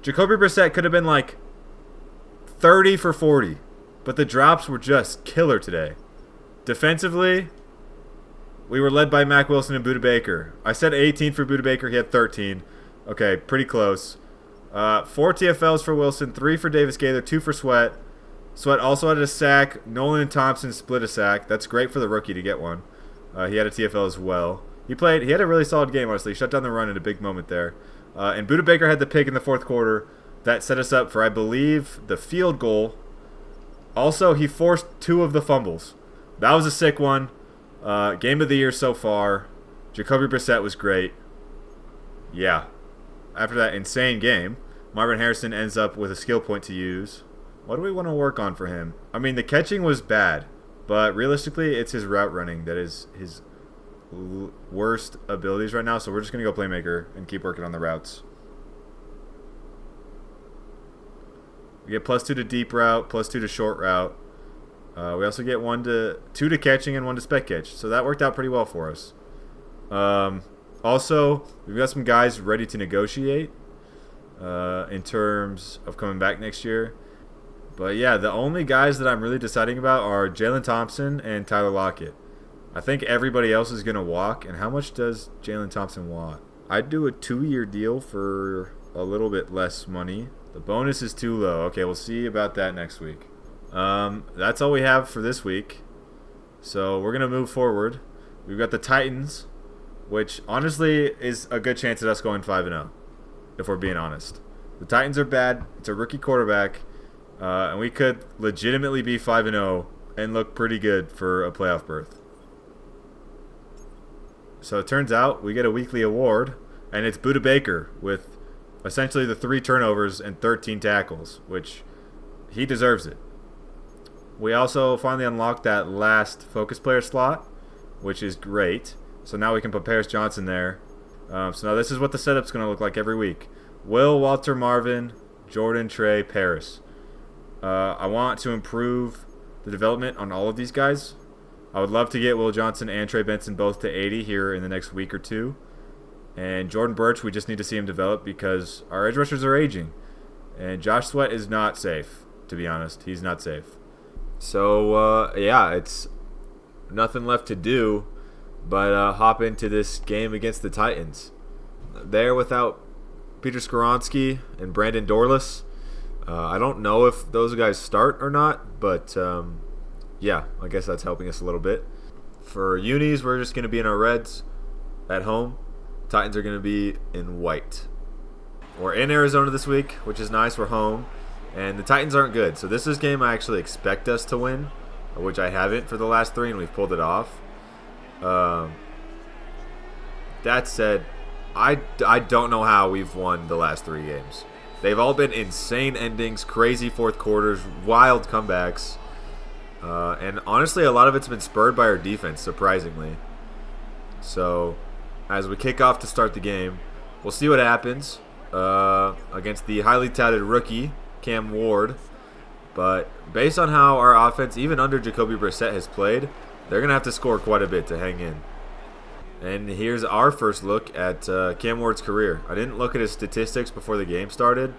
Jacoby Brissett could have been like 30 for 40. But the drops were just killer today. Defensively, we were led by Mac Wilson and Buda Baker. I said 18 for Buda Baker. He had 13. Okay, pretty close. 4 TFLs for Wilson, 3 for Davis Gaither, 2 for Sweat. Sweat also had a sack. Nolan and Thompson split a sack. That's great for the rookie to get one. He had a TFL as well. He had a really solid game, honestly. He shut down the run in a big moment there. And Buda Baker had the pick in the 4th quarter. That set us up for, I believe, the field goal. Also, he forced 2 of the fumbles. That was a sick one. Game of the year so far. Jacoby Brissett was great. Yeah. After that insane game, Marvin Harrison ends up with a skill point to use. What do we want to work on for him? I mean, the catching was bad, but realistically, it's his route running that is his worst abilities right now. So we're just going to go playmaker and keep working on the routes. We get +2 to deep route, +2 to short route. We also get 2 to catching and 1 to spec catch. So that worked out pretty well for us. Also, we've got some guys ready to negotiate in terms of coming back next year. But yeah, the only guys that I'm really deciding about are Jalen Thompson and Tyler Lockett. I think everybody else is going to walk. And how much does Jalen Thompson want? I'd do a 2-year deal for a little bit less money. The bonus is too low. Okay, we'll see about that next week. That's all we have for this week. So we're going to move forward. We've got the Titans, which honestly is a good chance at us going 5-0, if we're being honest. The Titans are bad. It's a rookie quarterback. And we could legitimately be 5-0 and look pretty good for a playoff berth. So it turns out we get a weekly award, and it's Budda Baker with essentially the 3 turnovers and 13 tackles, which he deserves it. We also finally unlocked that last focus player slot, which is great. So now we can put Paris Johnson there. So now this is what the setup's going to look like every week. Will, Walter, Marvin, Jordan, Trey, Paris. I want to improve the development on all of these guys. I would love to get Will Johnson and Trey Benson both to 80 here in the next week or two. And Jordan Birch, we just need to see him develop because our edge rushers are aging. And Josh Sweat is not safe, to be honest. He's not safe. So, yeah, it's nothing left to do but hop into this game against the Titans. They're without Peter Skoronski and Brandon Dorless. I don't know if those guys start or not, but yeah, I guess that's helping us a little bit. For unis, we're just going to be in our reds at home. Titans are going to be in white. We're in Arizona this week, which is nice. We're home. And the Titans aren't good. So this is a game I actually expect us to win, which I haven't for the last 3, and we've pulled it off. That said, I don't know how we've won the last 3 games. They've all been insane endings, crazy fourth quarters, wild comebacks. And honestly, a lot of it's been spurred by our defense, surprisingly. So as we kick off to start the game, we'll see what happens against the highly touted rookie, Cam Ward. But based on how our offense, even under Jacoby Brissett, has played, they're going to have to score quite a bit to hang in. And here's our first look at Cam Ward's career. I didn't look at his statistics before the game started,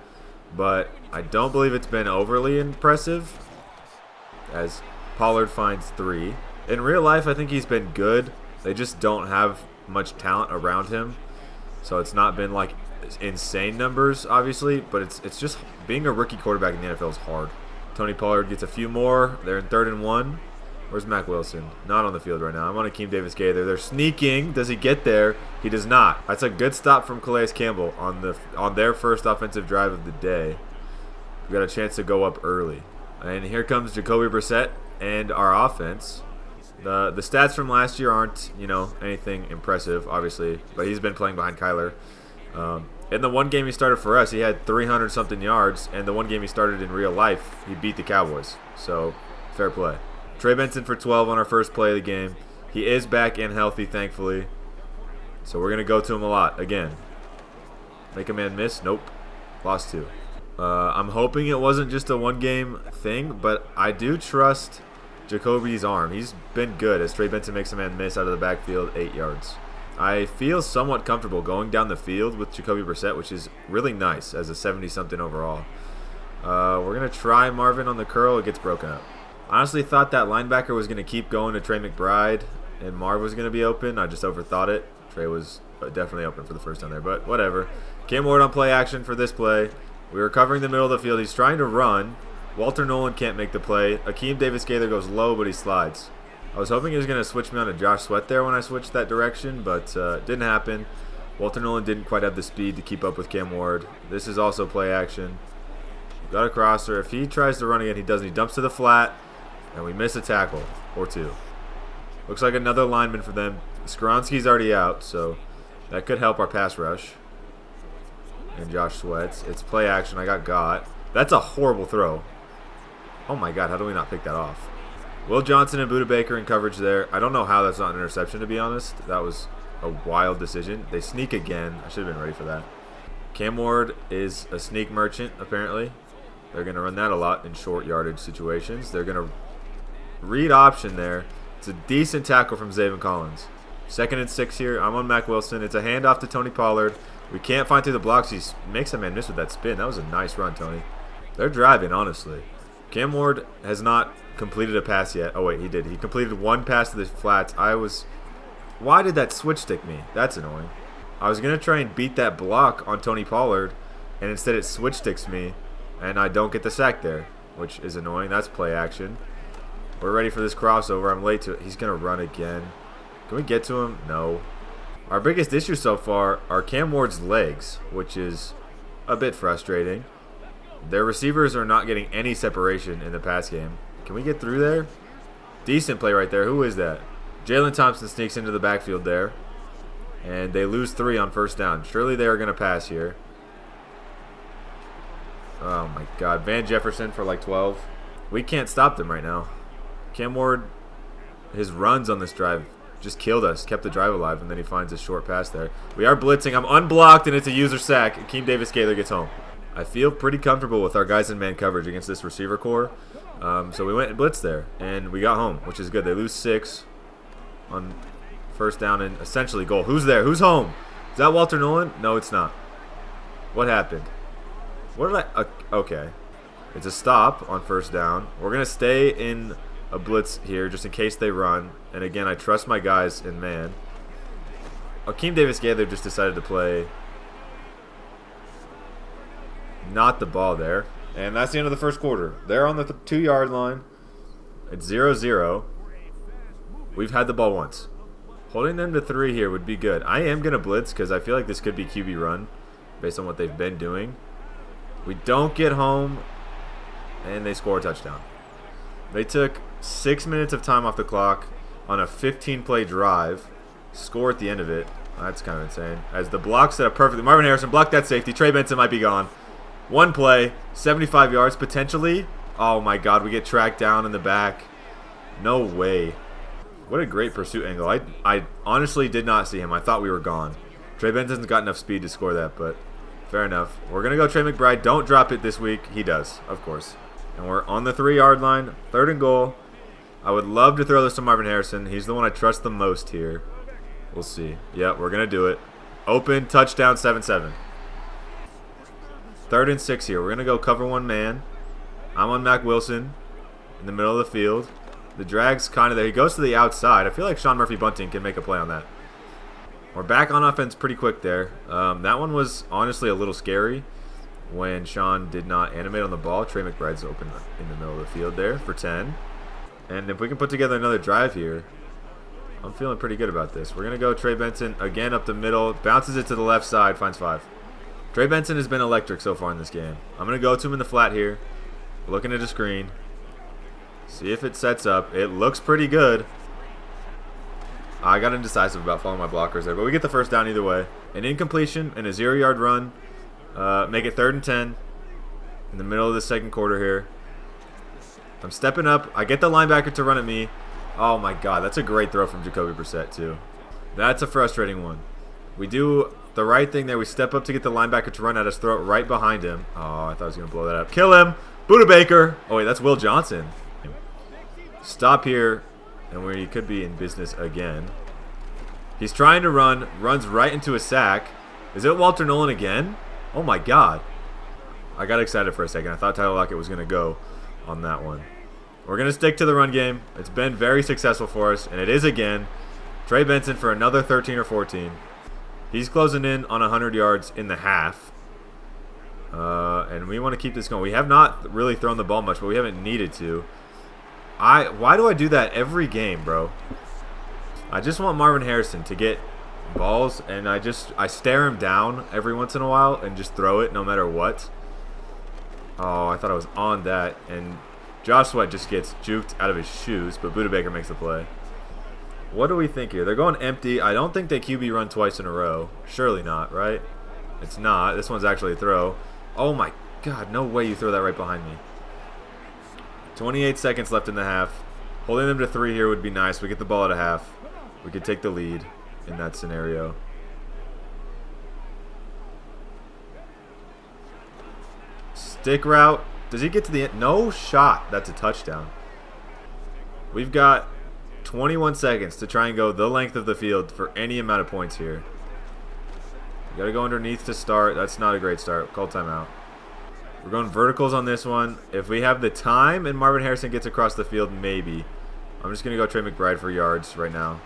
but I don't believe it's been overly impressive, as Pollard finds 3. In real life, I think he's been good. They just don't have much talent around him. So it's not been like insane numbers, obviously, but it's just being a rookie quarterback in the NFL is hard. Tony Pollard gets a few more. They're in 3rd and 1. Where's Mack Wilson? Not on the field right now. I'm on Akeem Davis-Gaither. They're sneaking. Does he get there? He does not. That's a good stop from Calais Campbell on their first offensive drive of the day. We got a chance to go up early. And here comes Jacoby Brissett and our offense. The stats from last year aren't, anything impressive, obviously, but he's been playing behind Kyler. In the one game he started for us, he had 300-something yards, and the one game he started in real life, he beat the Cowboys. So, fair play. Trey Benson for 12 on our first play of the game. He is back and healthy, thankfully. So we're going to go to him a lot again. Make a man miss? Nope. Lost 2. I'm hoping it wasn't just a one-game thing, but I do trust Jacoby's arm. He's been good as Trey Benson makes a man miss out of the backfield, 8 yards. I feel somewhat comfortable going down the field with Jacoby Brissett, which is really nice as a 70-something overall. We're going to try Marvin on the curl. It gets broken up. Honestly thought that linebacker was going to keep going to Trey McBride and Marv was going to be open. I just overthought it. Trey was definitely open for the first time there, but whatever. Cam Ward on play action for this play. We were covering the middle of the field. He's trying to run. Walter Nolan can't make the play. Akeem Davis-Gaither goes low, but he slides. I was hoping he was going to switch me on to Josh Sweat there when I switched that direction, but it didn't happen. Walter Nolan didn't quite have the speed to keep up with Cam Ward. This is also play action. Got a crosser. If he tries to run again, he doesn't. He dumps to the flat. And we miss a tackle or 2. Looks like another lineman for them. Skoronski's already out, so that could help our pass rush. And Josh Sweats. It's play action. I got. That's a horrible throw. Oh my god, how do we not pick that off? Will Johnson and Buda Baker in coverage there. I don't know how that's not an interception, to be honest. That was a wild decision. They sneak again. I should have been ready for that. Cam Ward is a sneak merchant, apparently. They're going to run that a lot in short yardage situations. They're going to read option there. It's a decent tackle from Zaven Collins. 2nd and 6 here. I'm on Mac Wilson. It's a handoff to Tony Pollard. We can't find through the blocks. He makes a man miss with that spin. That was a nice run, Tony. They're driving, honestly. Cam Ward has not completed a pass yet. Oh, wait, he did. He completed one pass to the flats. Why did that switch stick me? That's annoying. I was going to try and beat that block on Tony Pollard, and instead it switch sticks me, and I don't get the sack there, which is annoying. That's play action. We're ready for this crossover. I'm late to it. He's going to run again. Can we get to him? No. Our biggest issue so far are Cam Ward's legs, which is a bit frustrating. Their receivers are not getting any separation in the pass game. Can we get through there? Decent play right there. Who is that? Jalen Thompson sneaks into the backfield there. And they lose 3 on first down. Surely they are going to pass here. Oh my god. Van Jefferson for like 12. We can't stop them right now. Cam Ward, his runs on this drive just killed us. Kept the drive alive, and then he finds a short pass there. We are blitzing. I'm unblocked, and it's a user sack. Akeem Davis-Gaither gets home. I feel pretty comfortable with our guys in man coverage against this receiver core. So we went and blitzed there, and we got home, which is good. They lose 6 on first down and essentially goal. Who's there? Who's home? Is that Walter Nolan? No, it's not. What happened? What did I... okay. It's a stop on first down. We're going to stay in a blitz here just in case they run. And again, I trust my guys in man. Akeem Davis-Gaither just decided to play not the ball there. And that's the end of the first quarter. They're on the 2-yard line. It's 0-0. We've had the ball once. Holding them to 3 here would be good. I am going to blitz because I feel like this could be QB run based on what they've been doing. We don't get home, and they score a touchdown. They took 6 minutes of time off the clock on a 15-play drive. Score at the end of it. That's kind of insane. As the block set up perfectly. Marvin Harrison blocked that safety. Trey Benson might be gone. One play, 75 yards potentially. Oh my god, we get tracked down in the back. No way. What a great pursuit angle. I honestly did not see him. I thought we were gone. Trey Benson's got enough speed to score that, but fair enough. We're going to go Trey McBride. Don't drop it this week. He does, of course. And we're on the 3-yard line. 3rd and goal. I would love to throw this to Marvin Harrison. He's the one I trust the most here. We'll see. Yeah, we're going to do it. Open, touchdown, 7-7. 3rd and 6 here. We're going to go cover 1 man. I'm on Mac Wilson in the middle of the field. The drag's kind of there. He goes to the outside. I feel like Sean Murphy-Bunting can make a play on that. We're back on offense pretty quick there. That one was honestly a little scary when Sean did not animate on the ball. Trey McBride's open in the middle of the field there for 10. And if we can put together another drive here, I'm feeling pretty good about this. We're going to go Trey Benson again up the middle. Bounces it to the left side. Finds 5. Trey Benson has been electric so far in this game. I'm going to go to him in the flat here. Looking at a screen. See if it sets up. It looks pretty good. I got indecisive about following my blockers there, but we get the first down either way. An incompletion and a 0-yard run. Make it 3rd and 10 in the middle of the second quarter here. I'm stepping up. I get the linebacker to run at me. Oh my god, that's a great throw from Jacoby Brissett too. That's a frustrating one. We do the right thing there. We step up to get the linebacker to run at us, throw it right behind him. Oh, I thought I was going to blow that up. Kill him. Buda Baker. Oh, wait, that's Will Johnson. Stop here, and where he could be in business again. He's trying to run, runs right into a sack. Is it Walter Nolan again? Oh, my God. I got excited for a second. I thought Tyler Lockett was going to go on that one. We're going to stick to the run game. It's been very successful for us, and it is again. Trey Benson for another 13 or 14. He's closing in on 100 yards in the half. And we want to keep this going. We have not really thrown the ball much, but we haven't needed to. Why do I do that every game, bro? I just want Marvin Harrison to get balls, and I stare him down every once in a while and just throw it no matter what. Oh, I thought I was on that, and Josh Sweat just gets juked out of his shoes, but Buda Baker makes the play. What do we think here? They're going empty. I don't think they QB run twice in a row. Surely not, right? It's not. This one's actually a throw. Oh my God, no way you throw that right behind me. 28 seconds left in the half. Holding them to 3 here would be nice. We get the ball at a half. We could take the lead in that scenario. Stick route. Does he get to the end? No shot. That's a touchdown. We've got 21 seconds to try and go the length of the field for any amount of points here. You got to go underneath to start. That's not a great start. Call timeout. We're going verticals on this one. If we have the time and Marvin Harrison gets across the field, maybe. I'm just going to go Trey McBride for yards right now.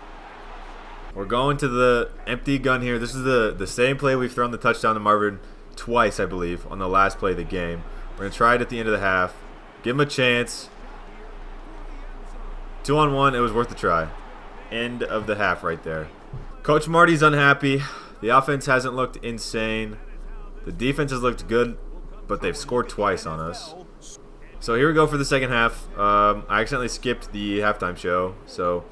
We're going to the empty gun here. This is the same play we've thrown the touchdown to Marvin twice, I believe, on the last play of the game. We're going to try it at the end of the half. Give him a chance. 2-on-1. It was worth a try. End of the half right there. Coach Marty's unhappy. The offense hasn't looked insane. The defense has looked good, but they've scored twice on us. So here we go for the second half. I accidentally skipped the halftime show, so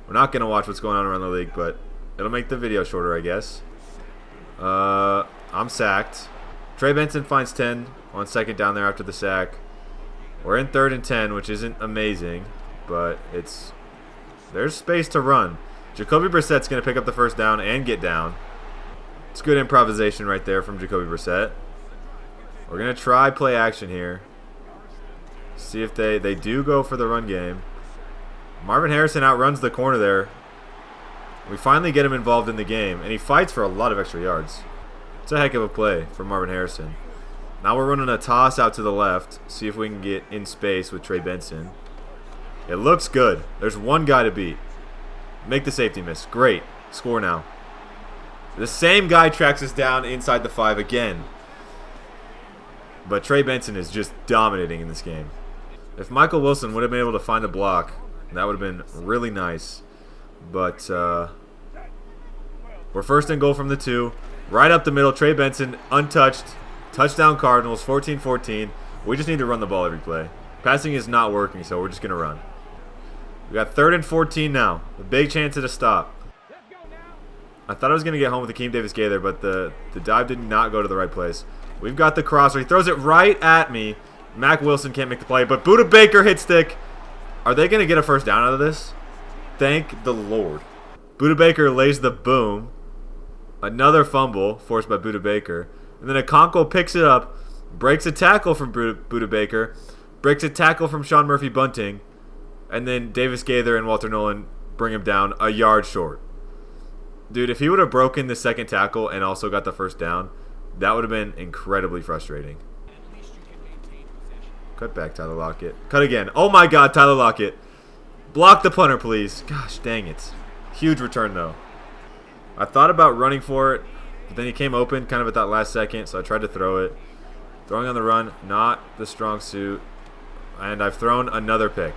we're not going to watch what's going on around the league, but it'll make the video shorter, I guess. I'm sacked. Trey Benson finds 10 on second down there after the sack. We're in 3rd and 10, which isn't amazing, but there's space to run. Jacoby Brissett's going to pick up the first down and get down. It's good improvisation right there from Jacoby Brissett. We're going to try play action here. See if they do go for the run game. Marvin Harrison outruns the corner there. We finally get him involved in the game, and he fights for a lot of extra yards. It's a heck of a play from Marvin Harrison. Now we're running a toss out to the left. See if we can get in space with Trey Benson. It looks good. There's one guy to beat. Make the safety miss. Great. Score now. The same guy tracks us down inside the 5 again. But Trey Benson is just dominating in this game. If Michael Wilson would have been able to find a block, that would have been really nice. But we're first and goal from the 2. Right up the middle. Trey Benson, untouched. Touchdown Cardinals, 14-14. We just need to run the ball every play. Passing is not working, so we're just going to run. We got 3rd and 14 now. A big chance at a stop. I thought I was going to get home with Akeem Davis-Gaither, but the dive did not go to the right place. We've got the crosser. He throws it right at me. Mac Wilson can't make the play, but Budda Baker hit stick. Are they going to get a first down out of this? Thank the Lord. Budda Baker lays the boom. Another fumble forced by Budda Baker. And then Okonkwo picks it up, breaks a tackle from Budda Baker, breaks a tackle from Sean Murphy-Bunting, and then Davis-Gaither and Walter Nolan bring him down a yard short. Dude, if he would have broken the second tackle and also got the first down, that would have been incredibly frustrating. Cut back, Tyler Lockett. Cut again. Oh my God, Tyler Lockett. Block the punter, please. Gosh, dang it. Huge return, though. I thought about running for it, but then he came open kind of at that last second, so I tried to throw it. Throwing on the run, not the strong suit. And I've thrown another pick.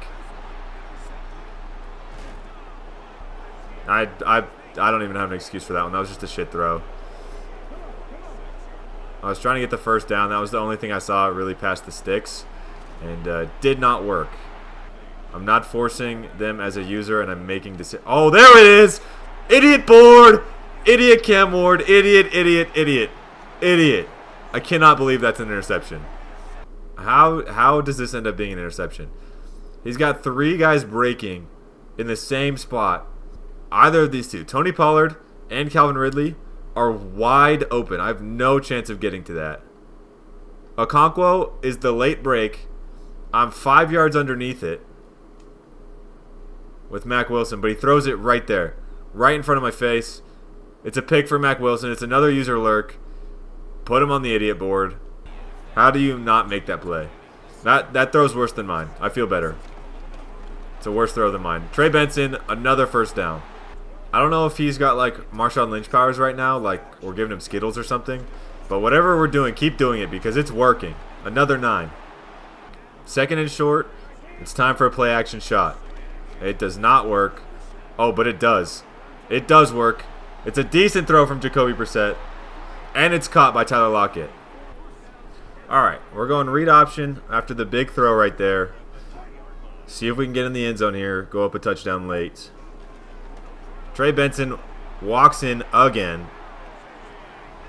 I don't even have an excuse for that one. That was just a shit throw. I was trying to get the first down. That was the only thing I saw really past the sticks. And did not work. I'm not forcing them as a user, and I'm making decisions. Oh, there it is! Idiot board! Idiot Cam Ward! Idiot, idiot, idiot. Idiot. I cannot believe that's an interception. How does this end up being an interception? He's got 3 guys breaking in the same spot. Either of these two, Tony Pollard and Calvin Ridley, are wide open. I have no chance of getting to that. Okonkwo is the late break. I'm 5 yards underneath it with Mac Wilson, but he throws it right there, right in front of my face. It's a pick for Mac Wilson. It's another user lurk. Put him on the idiot board. How do you not make that play? That throw's worse than mine. I feel better. It's a worse throw than mine. Trey Benson, another first down. I don't know if he's got like Marshawn Lynch powers right now, like we're giving him Skittles or something. But whatever we're doing, keep doing it because it's working. Another 9. 2nd and short. It's time for a play action shot. It does not work. Oh, but it does. It does work. It's a decent throw from Jacoby Brissett. And it's caught by Tyler Lockett. Alright, we're going read option after the big throw right there. See if we can get in the end zone here. Go up a touchdown late. Trey Benson walks in again.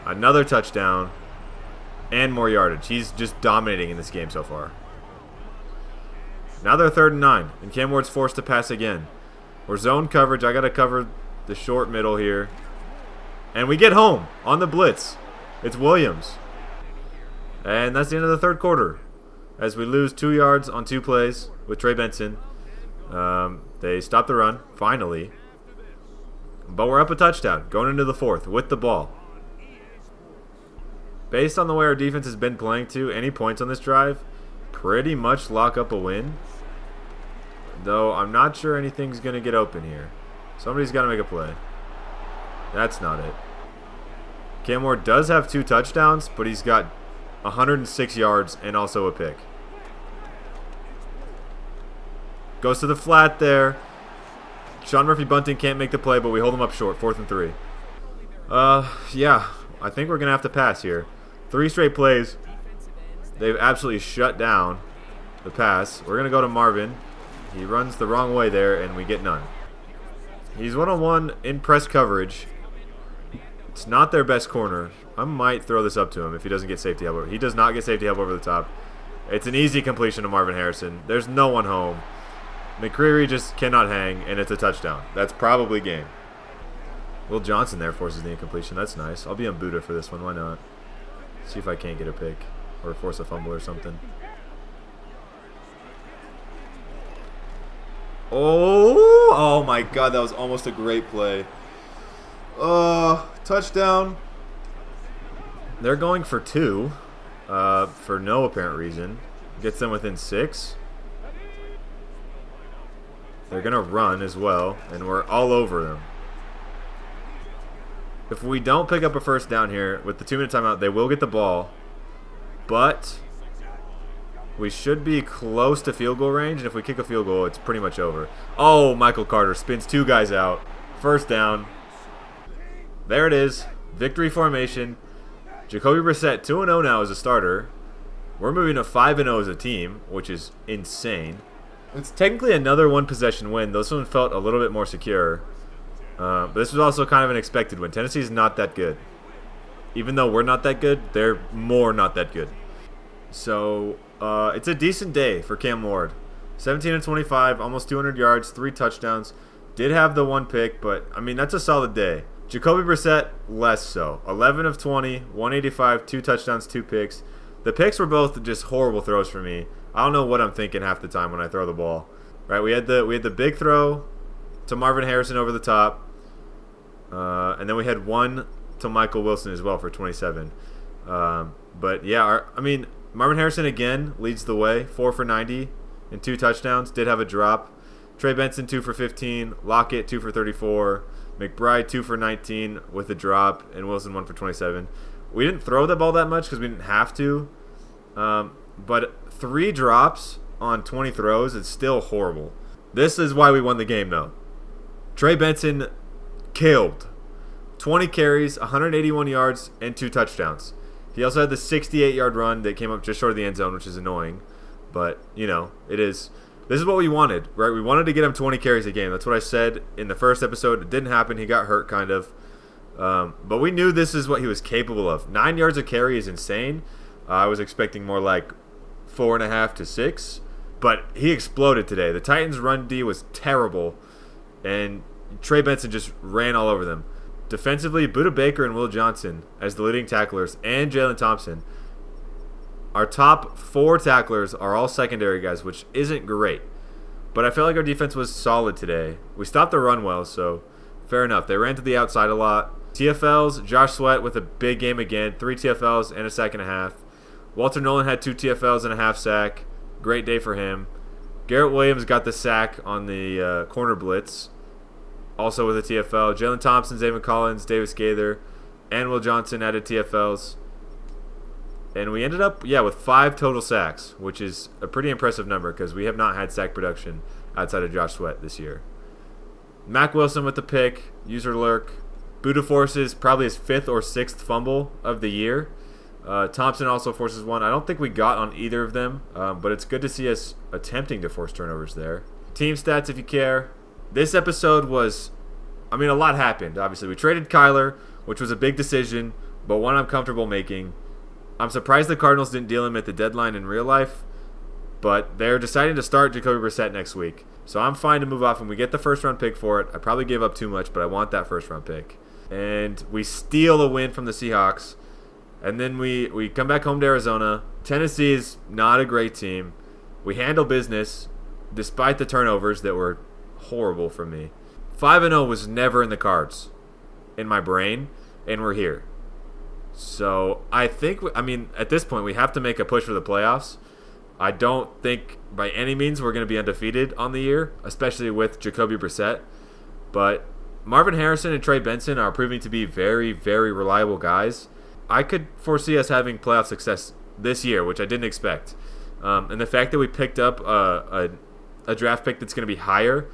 Another touchdown. And more yardage. He's just dominating in this game so far. Now they're 3rd and 9. And Cam Ward's forced to pass again. We're zone coverage. I got to cover the short middle here. And we get home on the blitz. It's Williams. And that's the end of the 3rd quarter. As we lose 2 yards on 2 plays with Trey Benson. They stop the run, finally. But we're up a touchdown going into the 4th with the ball. Based on the way our defense has been playing to, any points on this drive pretty much lock up a win. Though I'm not sure anything's going to get open here. Somebody's got to make a play. That's not it. Cam Ward does have 2 touchdowns, but he's got 106 yards and also a pick. Goes to the flat there. Sean Murphy-Bunting can't make the play, but we hold him up short. 4th and 3. Yeah, I think we're going to have to pass here. 3 straight plays. They've absolutely shut down the pass. We're going to go to Marvin. He runs the wrong way there, and we get none. He's one-on-one in press coverage. It's not their best corner. I might throw this up to him if he doesn't get safety help. He does not get safety help over the top. It's an easy completion to Marvin Harrison. There's no one home. McCreary just cannot hang, and it's a touchdown. That's probably game. Will Johnson there forces the incompletion. That's nice. I'll be on Buddha for this one. Why not? See if I can't get a pick or force a fumble or something. Oh my God, that was almost a great play. Touchdown. They're going for 2 for no apparent reason. Gets them within 6. They're going to run as well, and we're all over them. If we don't pick up a first down here with the 2-minute timeout, they will get the ball. But we should be close to field goal range, and if we kick a field goal, it's pretty much over. Oh, Michael Carter spins 2 guys out. First down. There it is. Victory formation. Jacoby Brissett 2-0 now as a starter. We're moving to 5-0 as a team, which is insane. It's technically another 1-possession win. This one felt a little bit more secure. But this was also kind of an expected win. Tennessee's not that good. Even though we're not that good, they're more not that good. So, it's a decent day for Cam Ward. 17 and 25, almost 200 yards, 3 touchdowns. Did have the 1 pick, but, I mean, that's a solid day. Jacoby Brissett, less so. 11 of 20, 185, 2 touchdowns, 2 picks. The picks were both just horrible throws for me. I don't know what I'm thinking half the time when I throw the ball. Right, we had the big throw to Marvin Harrison over the top. And then we had 1 to Michael Wilson as well for 27. But, yeah, Marvin Harrison again leads the way. 4 for 90 and 2 touchdowns. Did have a drop. Trey Benson, 2 for 15. Lockett, 2 for 34. McBride, 2 for 19 with a drop. And Wilson, 1 for 27. We didn't throw the ball that much because we didn't have to. But 3 drops on 20 throws is still horrible. This is why we won the game, though. Trey Benson killed. 20 carries, 181 yards, and 2 touchdowns. He also had the 68-yard run that came up just short of the end zone, which is annoying. But, you know, it is. This is what we wanted, right? We wanted to get him 20 carries a game. That's what I said in the first episode. It didn't happen. He got hurt, kind of. But we knew this is what he was capable of. 9 yards a carry is insane. I was expecting more like 4.5 to 6. But he exploded today. The Titans' run D was terrible. And Trey Benson just ran all over them. Defensively, Buda Baker and Will Johnson as the leading tacklers, and Jalen Thompson. Our top 4 tacklers are all secondary guys, which isn't great. But I felt like our defense was solid today. We stopped the run well, so fair enough. They ran to the outside a lot. TFLs, Josh Sweat with a big game again. 3 TFLs and a sack and a half. Walter Nolan had 2 TFLs and a half sack. Great day for him. Garrett Williams got the sack on the corner blitz. Also with a TFL. Jalen Thompson, Zayvon Collins, Davis Gaither, and Will Johnson added TFLs. And we ended up, with 5 total sacks, which is a pretty impressive number because we have not had sack production outside of Josh Sweat this year. Mac Wilson with the pick, user lurk. Buda forces probably his 5th or 6th fumble of the year. Thompson also forces 1. I don't think we got on either of them, but it's good to see us attempting to force turnovers there. Team stats if you care. This episode was I mean, a lot happened. Obviously, we traded Kyler, which was a big decision, but one I'm comfortable making. I'm surprised the Cardinals didn't deal him at the deadline in real life, but they're deciding to start Jacoby Brissett next week. So I'm fine to move off, and we get the first-round pick for it. I probably gave up too much, but I want that first-round pick. And we steal a win from the Seahawks, and then we come back home to Arizona. Tennessee is not a great team. We handle business, despite the turnovers that were horrible from me. 5-0 was never in the cards in my brain, and we're here. So I think, at this point, we have to make a push for the playoffs. I don't think by any means we're going to be undefeated on the year, especially with Jacoby Brissett. But Marvin Harrison and Trey Benson are proving to be very, very reliable guys. I could foresee us having playoff success this year, which I didn't expect. And the fact that we picked up a draft pick that's going to be higher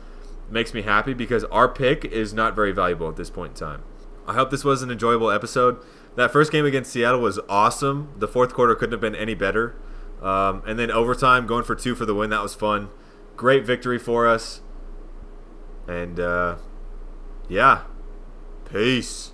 makes me happy because our pick is not very valuable at this point in time. I hope this was an enjoyable episode. That first game against Seattle was awesome. The fourth quarter couldn't have been any better. And then overtime, going for 2 for the win. That was fun. Great victory for us. And, yeah. Peace.